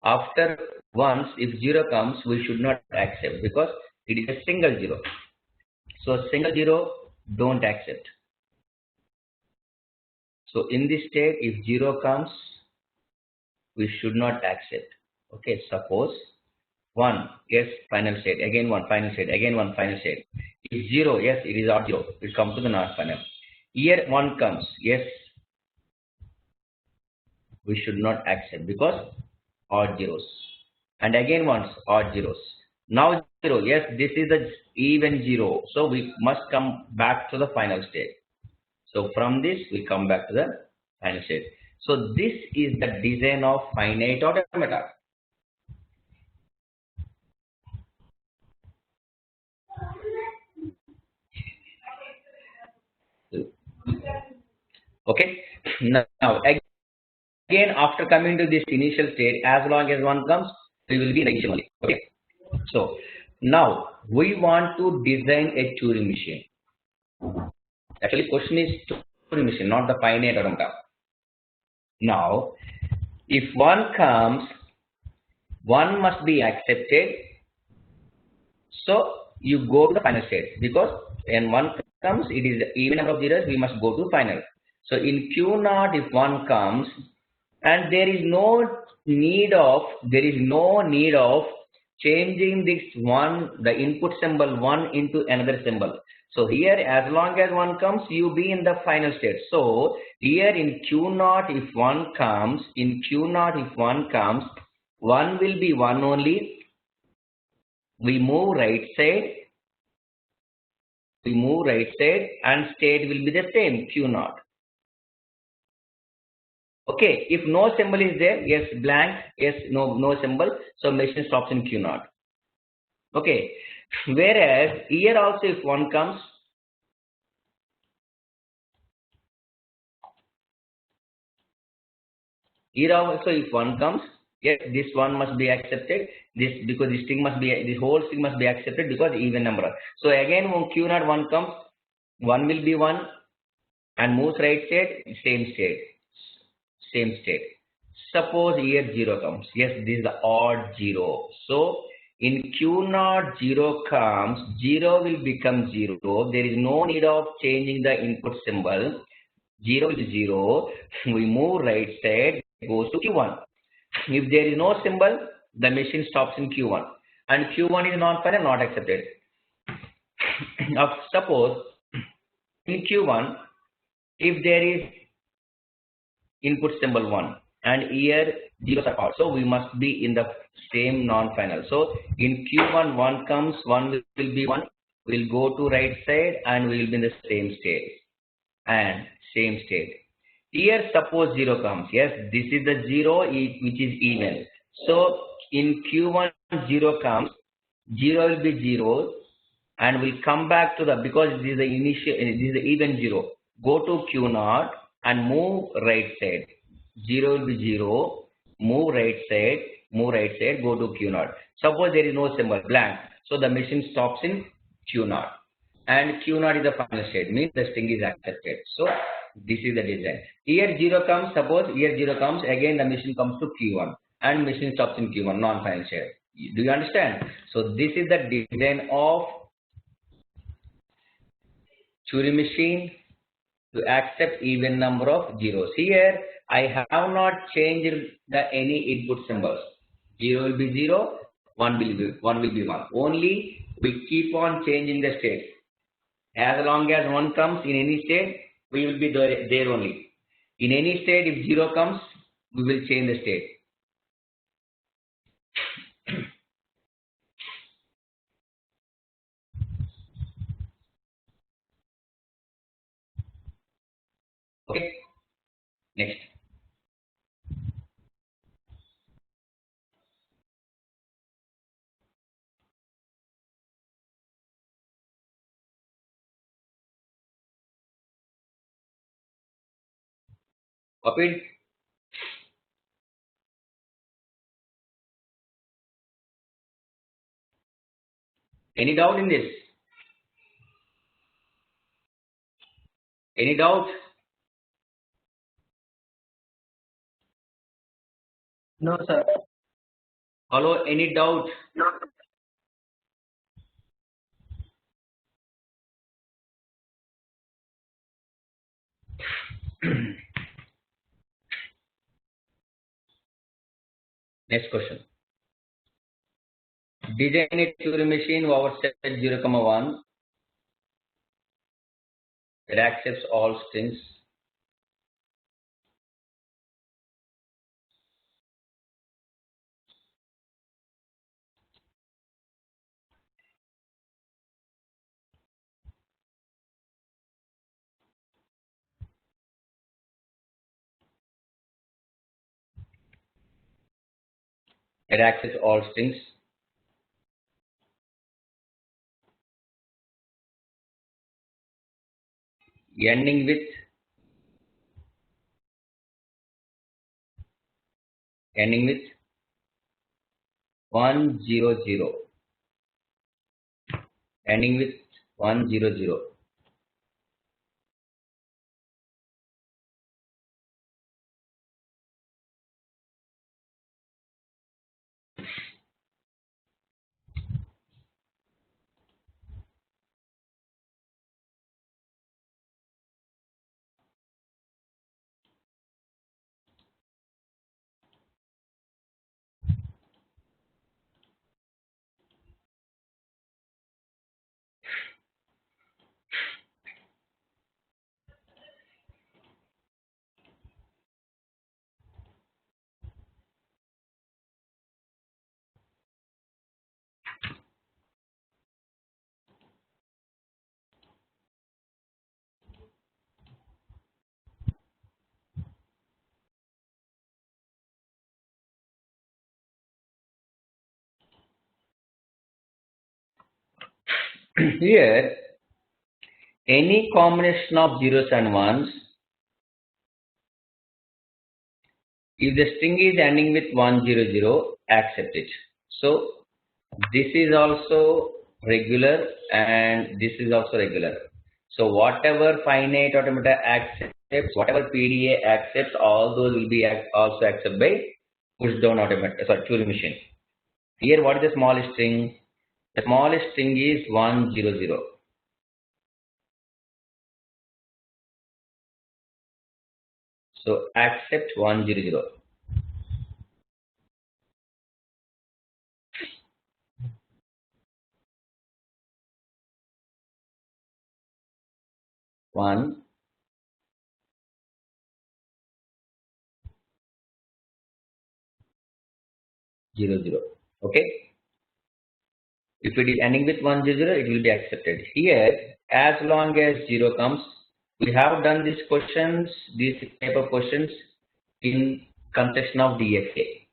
after once, if zero comes, we should not accept because it is a single zero. So single zero, don't accept. So in this state, if zero comes, we should not accept. Okay, suppose one, yes, final state, again one, final state, again one, final state. If zero, yes, it is odd zero, it comes to the non-final. Here one comes, yes, we should not accept because odd zeros. And again once, odd zeros. Now zero, yes, this is the even zero. So we must come back to the final state. So from this, we come back to the final state. So this is the design of finite automata. Okay. Now again, after coming to this initial state, as long as one comes, we will be in the initial only. Okay. So now we want to design a Turing machine. Actually, question is Turing machine, not the finite automata. Now, if one comes, one must be accepted. So you go to the final state because when one comes, it is even number of zeros. We must go to final. So in Q naught, if one comes, and there is no need of changing this one, the input symbol one into another symbol. So here, as long as one comes, you be in the final state. So here in Q naught, if one comes, one will be one only. We move right side, and state will be the same, Q naught. Okay, if no symbol is there, yes, blank, yes, no symbol, so machine stops in Q naught. Okay, whereas here also if one comes, here also if one comes, yes, this one must be accepted, this because this whole string must be accepted because even number. So again when Q naught one comes, one will be one and moves right state, same state. Suppose here 0 comes. Yes, this is the odd 0. So in Q naught 0 comes, 0 will become 0. There is no need of changing the input symbol. 0 is 0. We move right side, goes to Q1. If there is no symbol, the machine stops in Q1. And Q1 is non-final, not accepted. Now suppose in Q1, if there is input symbol 1 and here zeros are odd, so we must be in the same non-final. So in Q1 1 comes, 1 will be 1, we'll go to right side and we will be in the same state and same state. Here suppose 0 comes, yes, this is the 0 which is even. So in Q1 0 comes, 0 will be 0 and we'll come back to the, because this is the even 0, go to Q naught and move right side. 0 will be 0, move right side, go to Q naught. Suppose there is no symbol, blank, so the machine stops in Q naught. And Q naught is the final state, means the string is accepted. So this is the design. Here 0 comes, suppose here 0 comes, again the machine comes to Q1 and machine stops in Q1, non-final state. Do you understand? So this is the design of Turing machine to accept even number of zeros. Here I have not changed any input symbols. 0 will be 0, 1 will be 1. Only we keep on changing the state. As long as 1 comes in any state, we will be there only. In any state, if 0 comes, we will change the state. Okay, next. Copied? Any doubt in this? Any doubt? No, sir. Hello, any doubt? No. Next question. Design a Turing machine over set 0, 1 that accepts all strings. That accepts all strings. Ending with 100. Ending with 100. Here, any combination of zeros and ones, if the string is ending with 100, accept it. So this is also regular and this is also regular. So whatever finite automata accepts, whatever PDA accepts, all those will be also accepted by push down automata, sorry, Turing machine. Here, what is the smallest string? The smallest string is 100. So accept 100. 100. Okay. If it is ending with 100, it will be accepted. Here, as long as 0 comes, we have done these questions, these type of questions in context of DFA.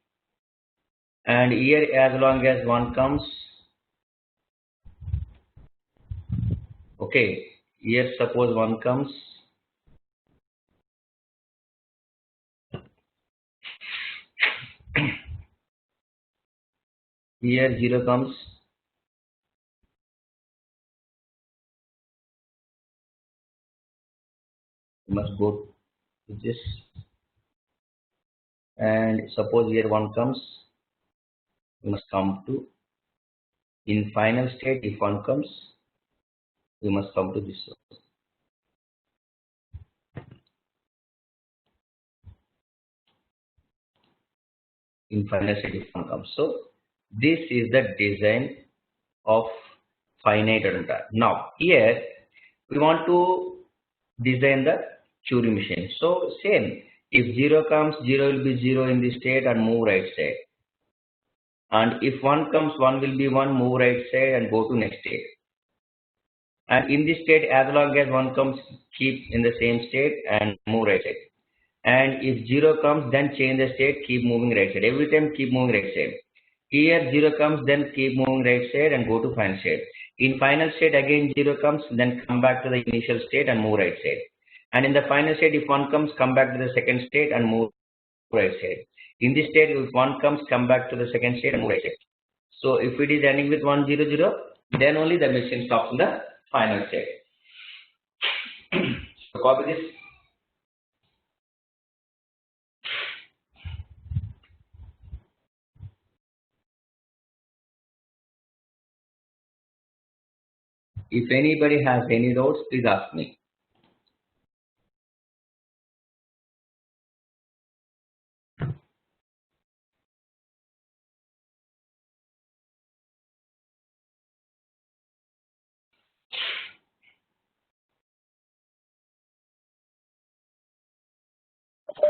And here, as long as 1 comes, okay, here suppose 1 comes, here 0 comes, you must go to this, and suppose here 1 comes, you must come to, in final state, if 1 comes, you must come to this one. In final state if 1 comes. So this is the design of finite automata. Now here we want to design the Turing machine. So same, if 0 comes, 0 will be 0 in this state and move right side. And if 1 comes, 1 will be 1, move right side and go to next state. And in this state, as long as 1 comes, keep in the same state and move right side. And if 0 comes, then change the state, keep moving right side. Every time keep moving right side. Here 0 comes, then keep moving right side and go to final state. In final state again 0 comes, then come back to the initial state and move right side. And in the final state, if 1 comes, come back to the second state and move right side. In this state, if 1 comes, come back to the second state and move right side. So if it is ending with 1 0 0, then only the machine stops in the final state. So copy this. If anybody has any doubts, please ask me.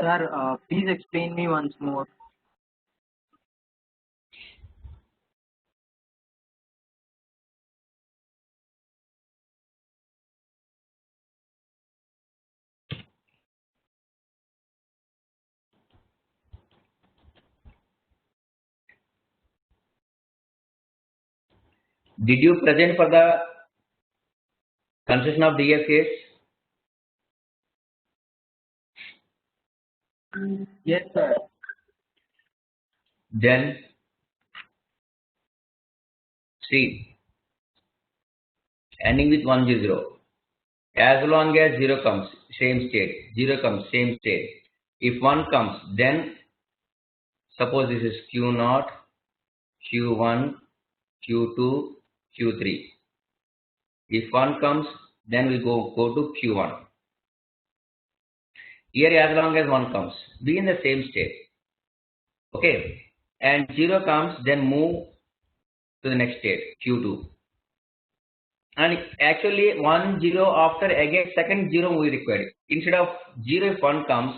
Sir, please explain me once more. Did you present for the concession of DFAs? Yes, sir. Then see, ending with 1 0 0. As long as 0 comes, same state. 0 comes, same state. If 1 comes, then suppose this is Q0, Q1, Q2, Q3. If 1 comes, then we'll go to Q1. Here, as long as 1 comes, be in the same state. Okay. And 0 comes, then move to the next state, Q2. And actually 1 0 after again second 0 we require. Instead of 0, if 1 comes,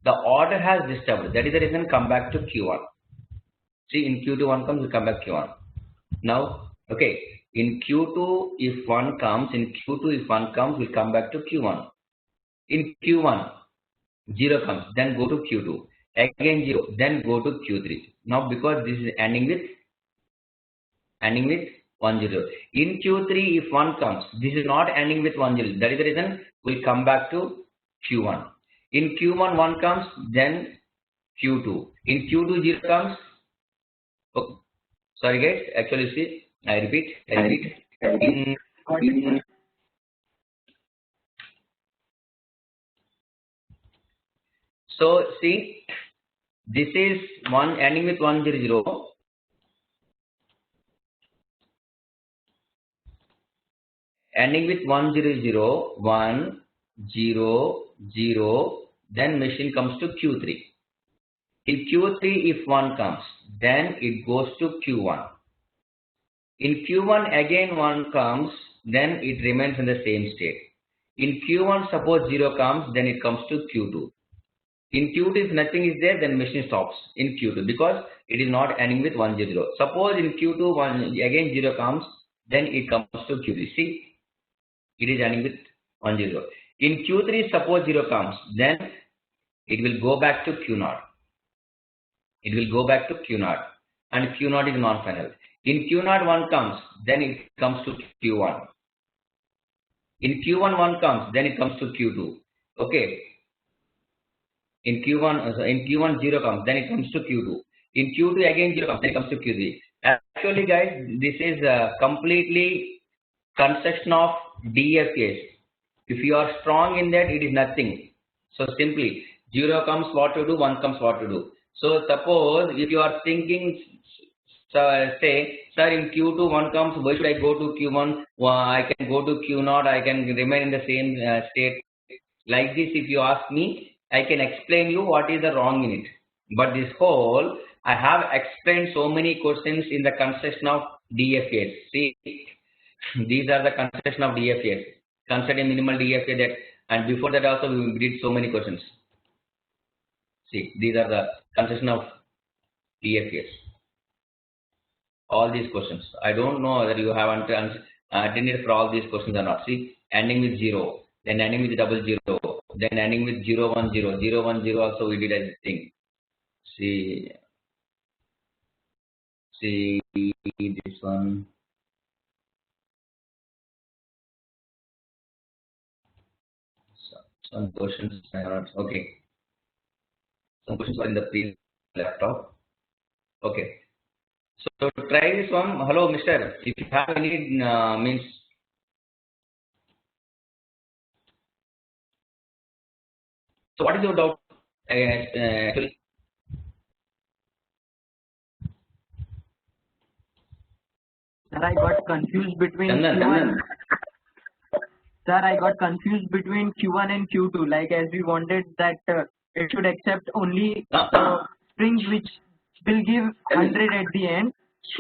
the order has disturbed. That is the reason come back to Q1. See, in Q2 1 comes, we come back Q1. Now, okay, in Q2 if 1 comes, we'll come back to Q1. In Q1 0 comes, then go to Q2. Again 0, then go to Q3. Now because this is ending with 1 0. In Q3 if 1 comes, this is not ending with 1 0. That is the reason we'll come back to Q1. In Q1 1 comes, then Q2. In Q2 0 comes. Oh, sorry guys, actually see, I repeat. So see, this is one ending with 1 0 0. Ending with 1 0 0, 1 0 0, then machine comes to Q3. In Q3 if 1 comes, then it goes to Q1. In Q1 again 1 comes, then it remains in the same state. In Q1 suppose 0 comes, then it comes to Q2. In Q2 if nothing is there, then machine stops in Q2 because it is not ending with 1 0 0. Suppose in Q2 again 0 comes, then it comes to Q3. See, it is ending with 1 0 0. In Q3 suppose 0 comes, then it will go back to Q0. It will go back to Q0 and Q0 is non-final. In Q0 1 comes, then it comes to Q1. In Q1 1 comes, then it comes to Q2. Okay. In Q1 0 comes, then it comes to Q2. In Q2 again 0 comes, then it comes to Q3. Actually guys, this is completely construction of DFAs. If you are strong in that, it is nothing. So simply 0 comes what to do, 1 comes what to do. So suppose if you are thinking, say, sir, in Q2 1 comes, why should I go to Q1? I can go to Q0, I can remain in the same state. Like this, if you ask me, I can explain you what is the wrong in it. But this whole, I have explained so many questions in the construction of DFAs. See, these are the construction of DFAs. Consider minimal DFA that, and before that also we did so many questions. See, these are the construction of DFAs. All these questions. I don't know whether you have attended for all these questions or not. See, ending with 0, then ending with 00, then ending with 0 1 0, 0 1 0 also we did as a thing. See this one. Some questions are not okay. Some questions are in the previous laptop. Okay. So try this one. Hello, Mister. If you have any means. So what is your doubt? Actually, Sir, I got confused between Chandan. Q1. Sir, I got confused between Q1 and Q2. Like as we wanted that it should accept only strings which will give 100 at the end.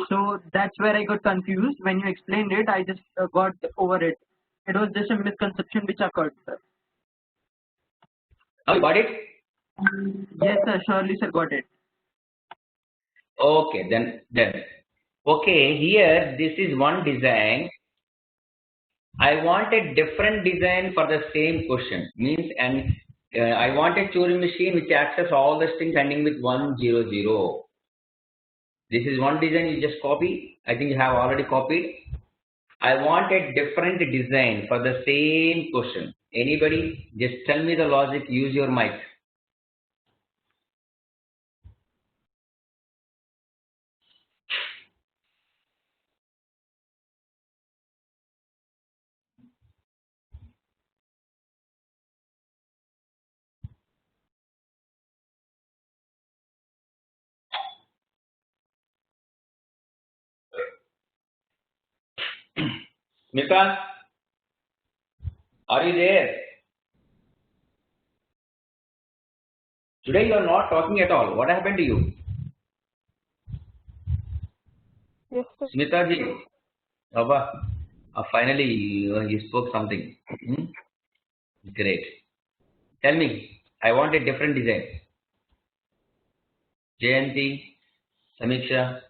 So that's where I got confused. When you explained it, I just got over it. It was just a misconception which occurred, sir. Now you got it? Yes, sir. Surely, sir, got it. Okay, then. Okay, here this is one design. I want a different design for the same question. Means and I want a Turing machine which accepts all the strings ending with 100. This is one design you just copy. I think you have already copied. I want a different design for the same question. Anybody? Just tell me the logic. Use your mic. Mika, are you there? Today you are not talking at all. What happened to you? Yes, sir. Smita ji, Baba, finally you spoke something. Great. Tell me, I want a different design. Jayanti, Samiksha.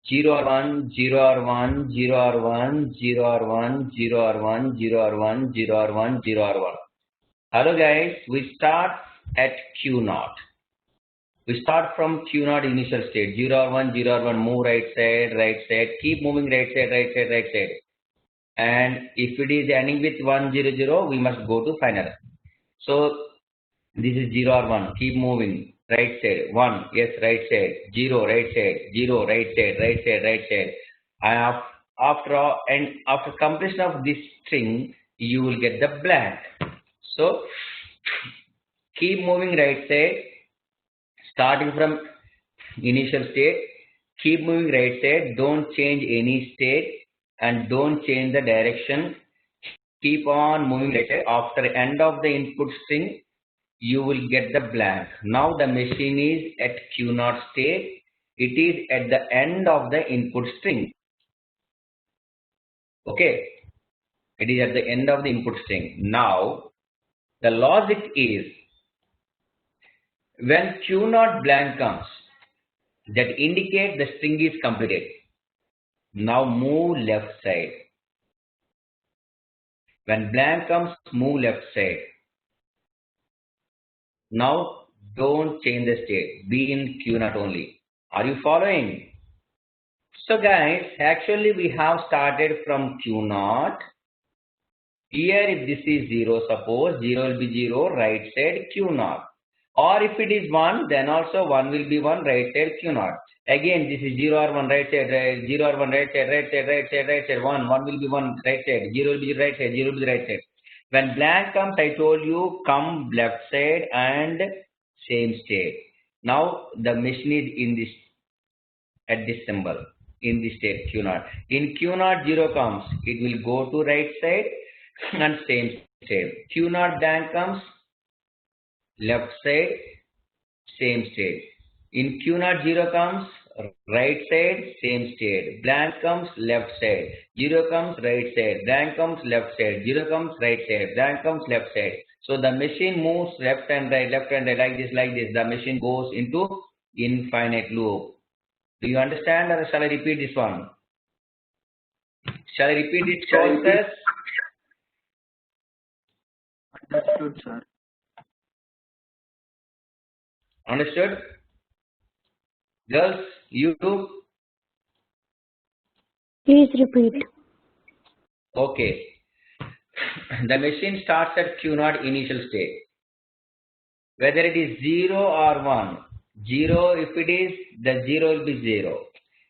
Zero or one, zero or one, zero or one, zero or one, zero or one, zero or one, zero or one, zero or one. Hello guys, we start at Q naught. We start from Q naught initial state. 0 or 1, 0 or 1, move right side, keep moving right side, right side, right side. And if it is ending with 1, 0, 0, we must go to final. So this is 0 or 1, keep moving right side, 1, yes, right side, 0, right side, 0, right side, right side, right side. And after completion of this string, you will get the blank. So keep moving right side, starting from initial state, keep moving right side, don't change any state and don't change the direction, keep on moving right side. After end of the input string, you will get the blank. Now the machine is at Q naught state, it is at the end of the input string. Okay, it is at the end of the input string. Now the logic is when Q naught blank comes, that indicates the string is completed. Now move left side. When blank comes, move left side. Now don't change the state. Be in Q naught only. Are you following? So guys, actually we have started from Q naught. Here if this is 0, suppose 0 will be 0, right side Q naught. Or if it is 1, then also 1 will be 1, right side Q naught. Again, this is 0 or 1, right side, 0 or 1, right side, right side, right side, right side, 1 will be 1, right side, 0 will be right side, 0 will be the right side. When blank comes, I told you, come left side and same state. Now the machine is in this, at this symbol, in this state Q naught. In Q naught 0 comes, it will go to right side. and same state. Q0 blank comes left side, same state. In Q0 0 comes right side, same state. Blank comes left side. 0 comes right side. Blank comes left side. 0 comes right side. Blank comes left side. So the machine moves left and right, like this, like this. The machine goes into infinite loop. Do you understand, or shall I repeat this one? Shall I repeat this process? Understood, sir. Understood? Girls, you too? Please repeat. Okay. The machine starts at Q0 initial state. Whether it is 0 or 1. 0, if it is, the 0 will be 0.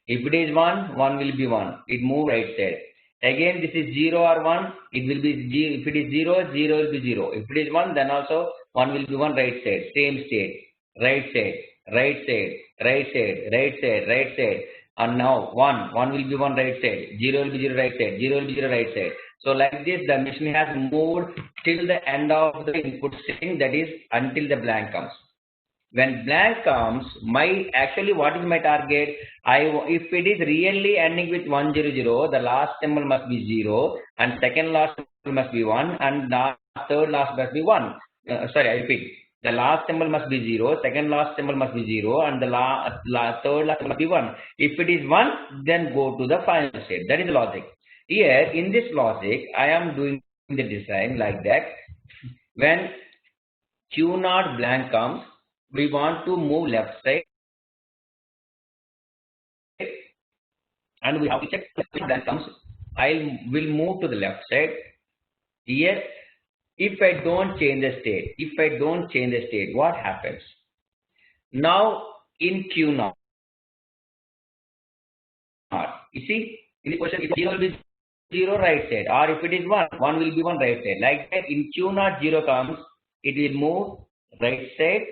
If it is 1, 1 will be 1. It moves right side. Again, this is 0 or 1. It will be 0. If it is 0, 0 will be 0. If it is 1, then also 1 will be 1 right side. Same state. Right side. Right side. Right side. Right side. Right side. And now 1. 1 will be 1 right side. 0 will be 0 right side. 0 will be 0 right side. So like this, the machine has moved till the end of the input string, that is until the blank comes. When blank comes, what is my target? If it is really ending with 100, the last symbol must be 0, and second last symbol must be 1, and the third last must be 1. Sorry, I repeat. The last symbol must be 0, second last symbol must be 0, and the third last symbol must be 1. If it is 1, then go to the final state. That is the logic. Here, in this logic, I am doing the design like that. When Q0 blank comes, we want to move left side, and we have to check when blank comes. I will move to the left side. Here, if I don't change the state, what happens? Now in Q0, you see, in the question, if 0 will be 0 right side, or if it is 1, 1 will be 1 right side. Like that, in Q0 0 comes, it will move right side,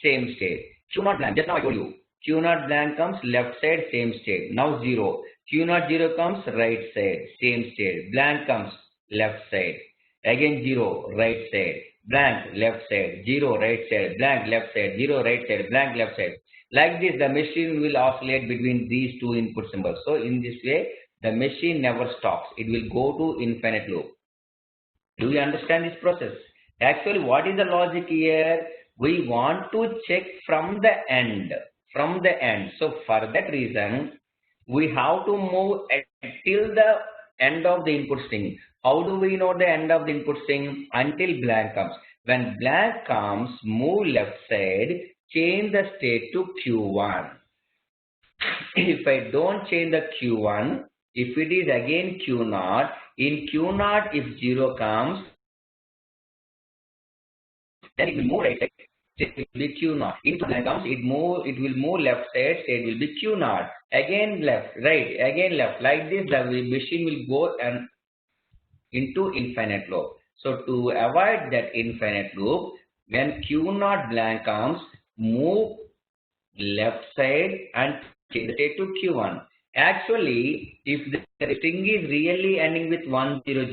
same state. Q0 blank, just now I told you. Q0 blank comes left side, same state. Now 0. Q0 0 comes right side, same state. Blank comes left side. Again 0, right side. Blank, left side. 0, right side. Blank, left side. 0, right side. Blank, left side. Like this, the machine will oscillate between these two input symbols. So in this way, the machine never stops. It will go to infinite loop. Do you understand this process? Actually, what is the logic here? We want to check from the end. So for that reason, we have to move till the end of the input string. How do we know the end of the input string? Until blank comes. When blank comes, move left side, change the state to Q1. If I don't change the Q1, if it is again Q0, in Q0 if 0 comes, then it will move right side, it will be Q0. If blank comes, it will move left side, it will be Q0. Again left, right, again left. Like this, the machine will go and into infinite loop. So to avoid that infinite loop, when Q0 blank comes, move left side and change the state to Q1. Actually, if the string is really ending with 100,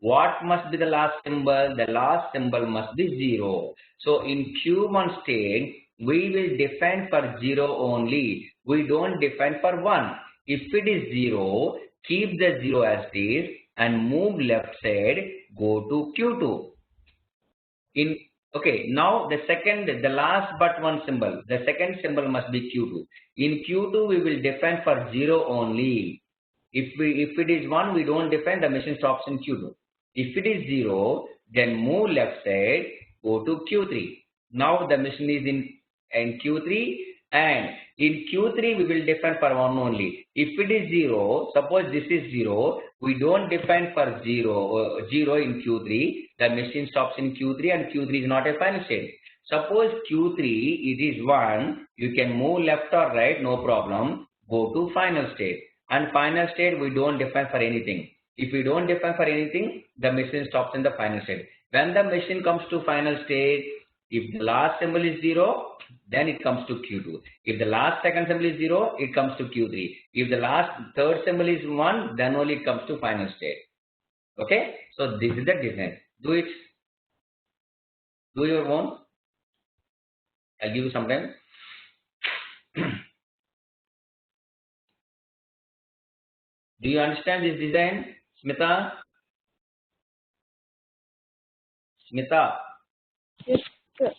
what must be the last symbol? The last symbol must be 0. So in Q1 state, we will define for 0 only. We don't define for 1. If it is 0, keep the 0 as it is and move left side, go to Q2. Okay, now the last but one symbol, the second symbol must be Q2. In Q2, we will define for 0 only. If it is 1, we don't define, the machine stops in Q2. If it is 0, then move left side, go to Q3. Now the machine is in Q3, and in Q3 we will define for 1 only. If it is 0, suppose this is 0, we don't define for 0 in Q3, the machine stops in Q3 and Q3 is not a final state. Suppose Q3 it is 1, you can move left or right, no problem, go to final state. And final state we don't define for anything. If we don't define for anything, the machine stops in the final state. When the machine comes to final state, if the last symbol is 0, then it comes to Q2. If the last second symbol is 0, it comes to Q3. If the last third symbol is 1, then only it comes to final state. Okay, so this is the design. Do it. Do your own. I'll give you some time. Do you understand this design, Smita? Smita. Yes, sir.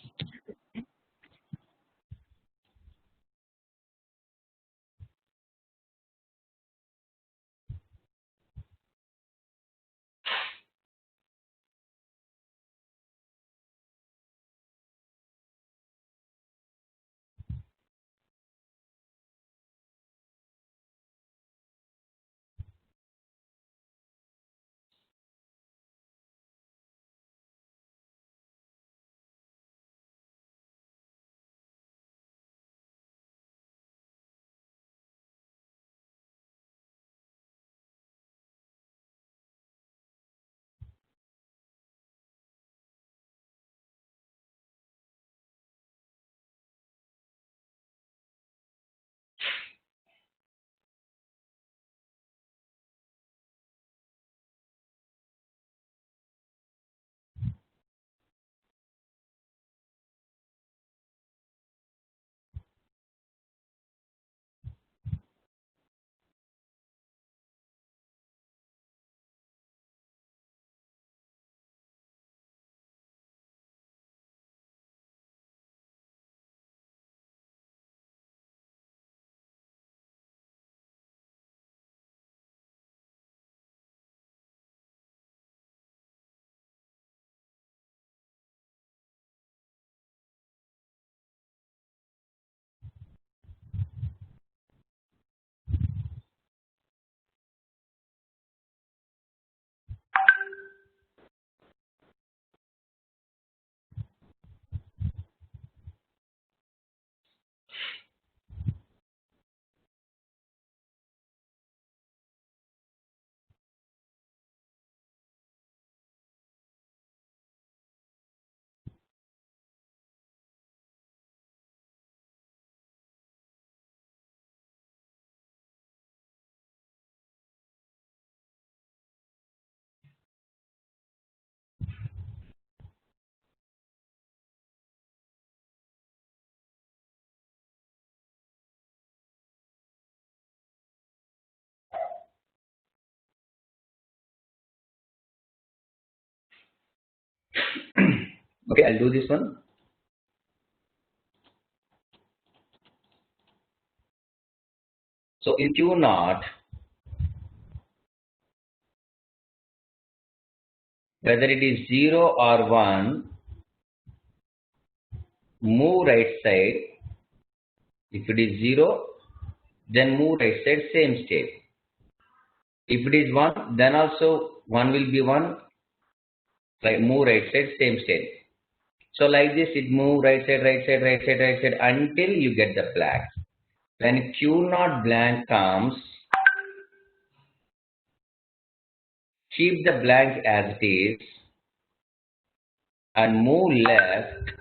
Okay, I'll do this one. So in Q naught, whether it is 0 or 1, move right side. If it is 0, then move right side, same state. If it is 1, then also 1 will be 1, like move right side, same state. So like this, it move right side, right side, right side, right side until you get the black. When Q naught blank comes, keep the blank as it is and move left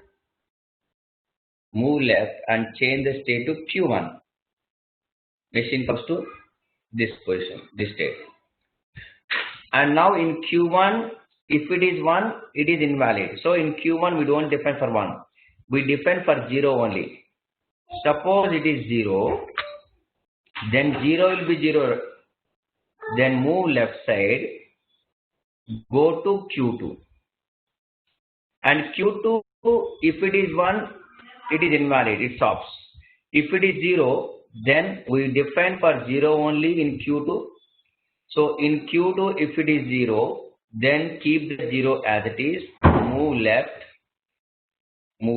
and change the state to Q1. Machine comes to this position, this state. And now in Q1, if it is 1, it is invalid. So in Q1, we don't define for 1. We define for 0 only. Suppose it is 0, then 0 will be 0. Then move left side, go to Q2. And Q2, if it is 1, it is invalid, it stops. If it is 0, then we define for 0 only in Q2. So in Q2, if it is 0, then keep the 0 as it is, move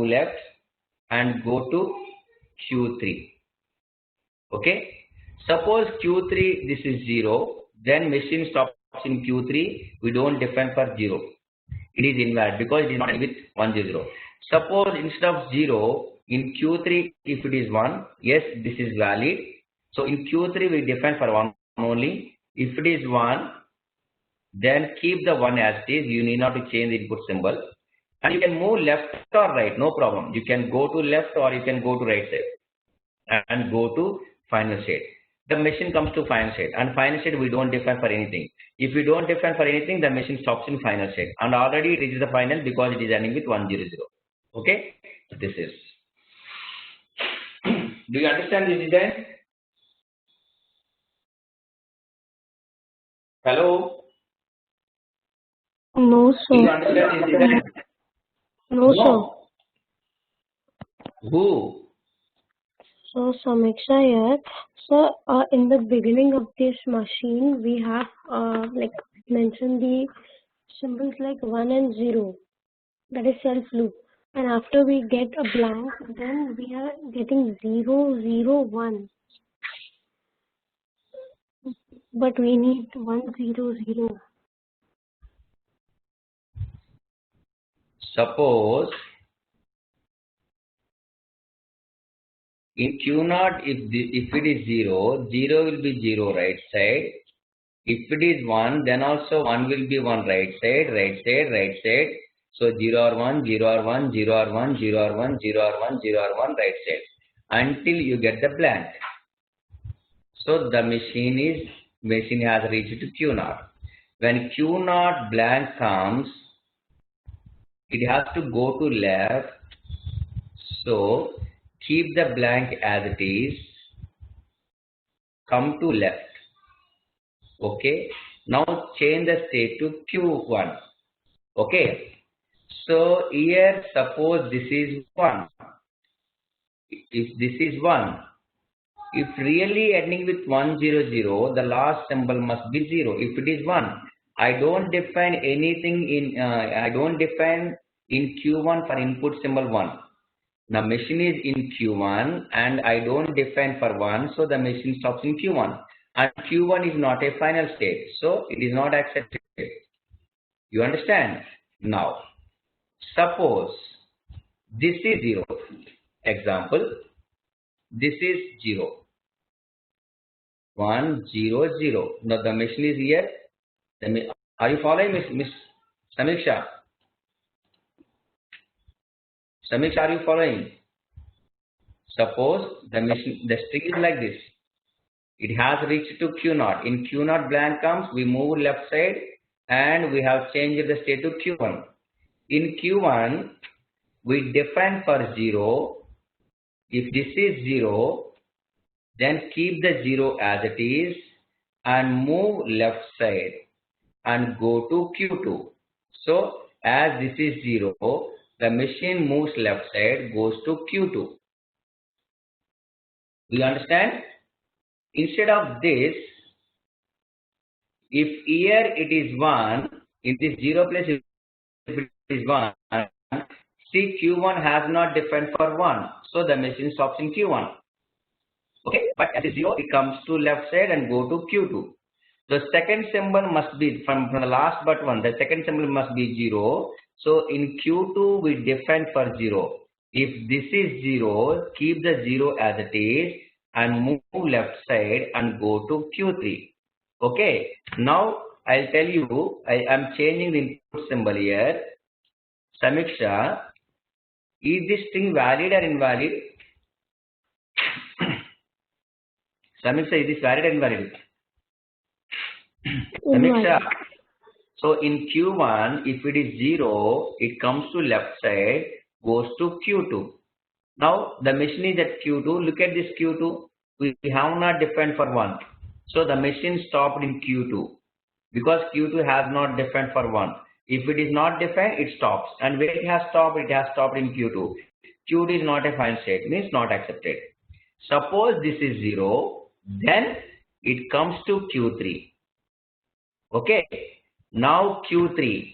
left and go to Q3. Okay. Suppose Q3, this is 0, then machine stops in Q3, we don't define for 0. It is invalid because it is not with 1 0. Suppose instead of 0, in Q3, if it is 1, yes, this is valid. So in Q3, we define for 1 only. If it is 1, then keep the 1 as it is. You need not to change the input symbol. And you can move left or right, no problem. You can go to left or you can go to right side and go to final state. the machine comes to final state, and final state we don't define for anything. If we don't define for anything, the machine stops in final state, and already it reaches the final because it is ending with 100. Okay, this is. Do you understand this design? Hello? No, Do you sir. understand this design? No, sir. Who? So, Samiksha here. So, in the beginning of this machine, we have like mentioned the symbols like 1 and 0. That is self loop. And after we get a blank, then we are getting 0, 0, 1. But we need 1, 0, 0. Suppose in Q0, if it is 0, 0 will be 0 right side. If it is 1, then also 1 will be 1 right side, right side, right side. So 0 or 1, 0 or 1, 0 or 1, 0 or 1, 0 or 1, 0 or 1 right side until you get the blank. So the machine has reached to Q0. When Q0 blank comes, it has to go to left. So keep the blank as it is. Come to left. Okay. Now change the state to Q1. Okay. So here suppose this is 1. If this is 1, if really ending with 100, the last symbol must be 0. If it is 1, I don't define anything in Q1 for input symbol 1. The machine is in Q1 and I don't define for 1, so the machine stops in Q1. And Q1 is not a final state, so it is not accepted. You understand? Now, suppose this is 0. Example, this is 0. 1, 0, 0. Now the machine is here. Are you following, Miss Samiksha? Samiksha, are you following? Suppose the string is like this. It has reached to Q0. In Q0 blank comes, we move left side and we have changed the state to Q1. In Q1, we define for 0. If this is 0, then keep the 0 as it is and move left side and go to Q2. So as this is 0, the machine moves left side, goes to Q2. Do you understand? Instead of this, if here it is 1, in this 0 place if it is 1, see Q1 has not defined for 1, so the machine stops in Q1. Okay, but as 0, it comes to left side and go to Q2. The second symbol must be from the last but 1. The second symbol must be 0. So in Q2 we define for 0. If this is 0, keep the 0 as it is and move left side and go to Q3. Okay. Now I'll tell you, I am changing the input symbol here. Samiksha, is this string valid or invalid? Samiksha, is this valid or invalid? Samiksha. So in Q1, if it is 0, it comes to left side, goes to Q2. Now the machine is at Q2. Look at this Q2. We have not defined for 1. So the machine stopped in Q2 because Q2 has not defined for 1. If it is not defined, it stops. And when it has stopped in Q2. Q2 is not a final state, means not accepted. Suppose this is 0, then it comes to Q3. Okay. Now Q3.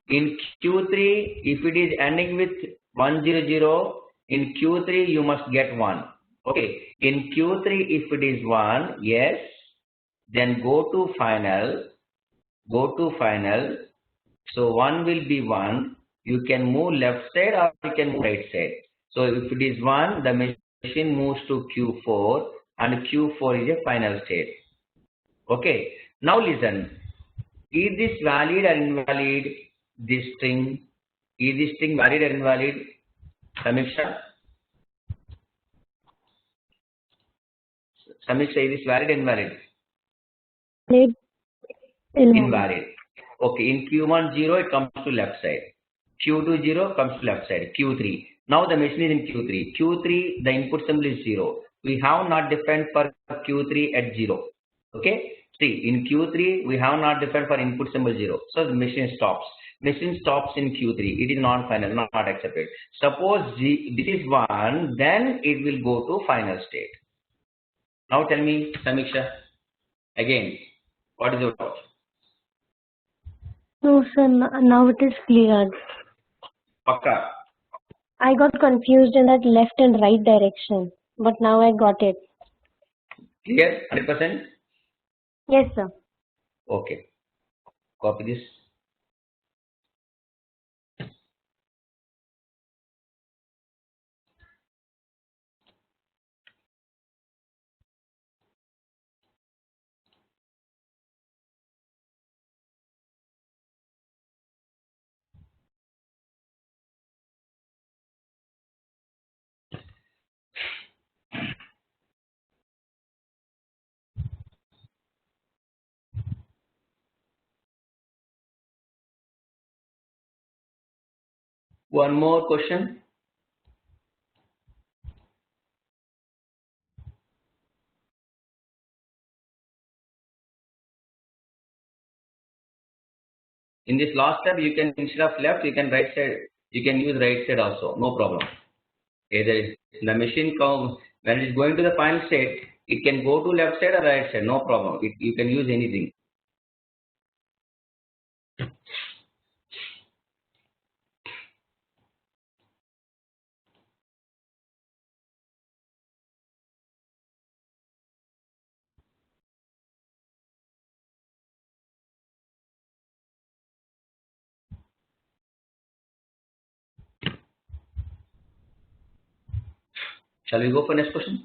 In Q3, if it is ending with 100, in Q3 you must get 1. Okay. In Q3, if it is 1, yes, then go to final. So 1 will be 1. You can move left side or you can move right side. So if it is 1, the machine moves to Q4 and Q4 is a final state. Okay. Now listen. Is this valid or invalid? This string. Is this string valid or invalid? Samiksha? Samiksha, is this valid or invalid? Invalid. Invalid. Okay, in Q1 0 it comes to left side. Q2 0 comes to left side. Q3. Now the machine is in Q3. Q3 the input symbol is 0. We have not defined for Q3 at 0. Okay. See, in Q3 we have not defined for input symbol 0. So the machine stops. Machine stops in Q3. It is non-final, not accepted. Suppose this is 1, then it will go to final state. Now tell me, Samiksha, again, what is your doubt? No, sir. Now it is clear. Pakka. I got confused in that left and right direction, but now I got it. Clear? 100%? Yes, sir. Okay. Copy this. One more question. In this last step, you can, instead of left, you can right side, you can use right side also, no problem. Either the machine comes, when it is going to the final state, it can go to left side or right side, no problem. You can use anything. Shall we go for next question?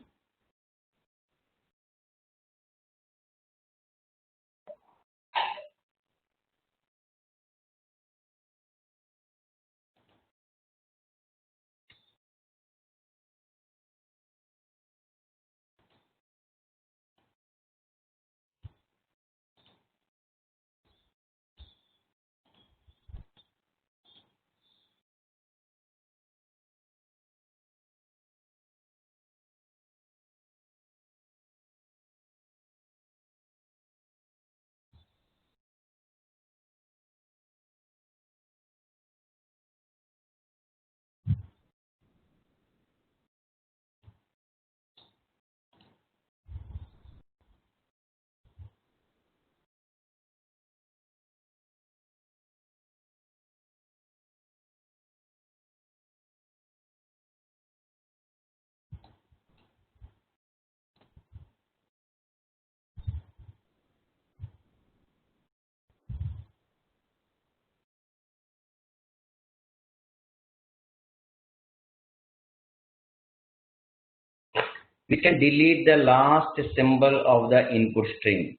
We can delete the last symbol of the input string.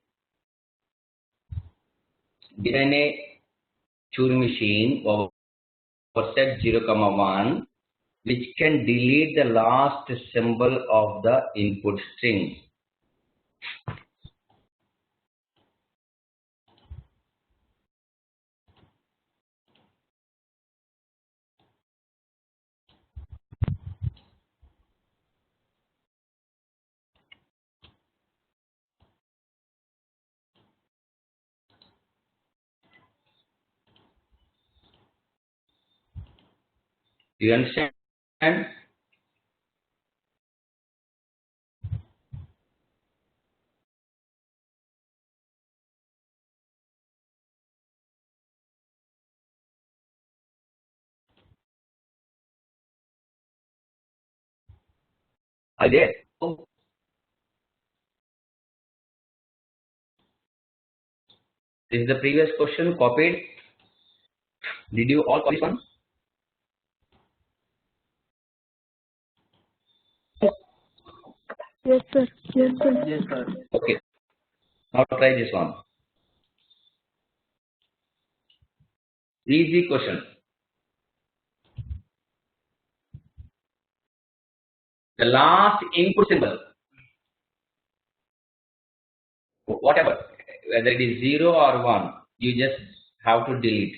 Given a Turing machine or set 0, 1, which can delete the last symbol of the input string. Do you understand? Are you there? Oh, this is the previous question copied. Did you all copy this one? Yes, sir. Yes, sir. Yes, sir. Okay. Now try this one. Easy question. The last input symbol whatever, whether it is 0 or 1, you just have to delete.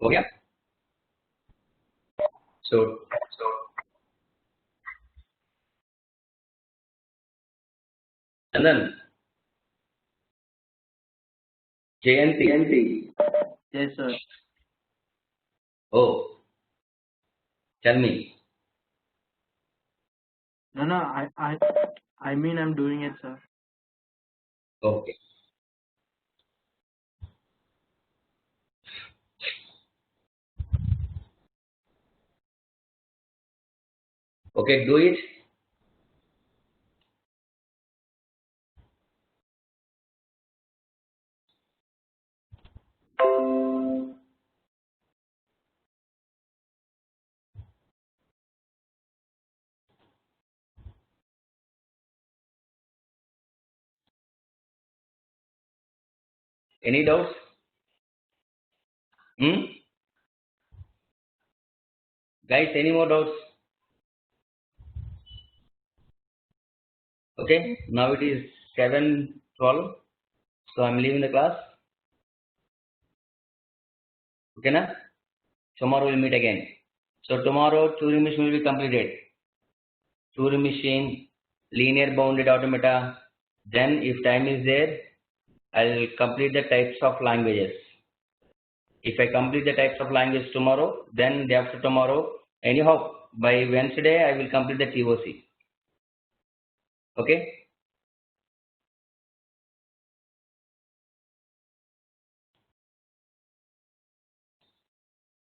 Okay. So and then JNT. Yes, sir. Oh, tell me. No, I mean I'm doing it, sir. Okay. Okay, do it. Any doubts? Guys, any more doubts? Okay, now it is 7:12, so I'm leaving the class. Okay, na? Tomorrow we'll meet again. So tomorrow Turing machine will be completed. Turing machine, linear bounded automata. Then if time is there, I'll complete the types of languages. If I complete the types of language tomorrow, then day after tomorrow, anyhow, by Wednesday I will complete the TOC. Okay.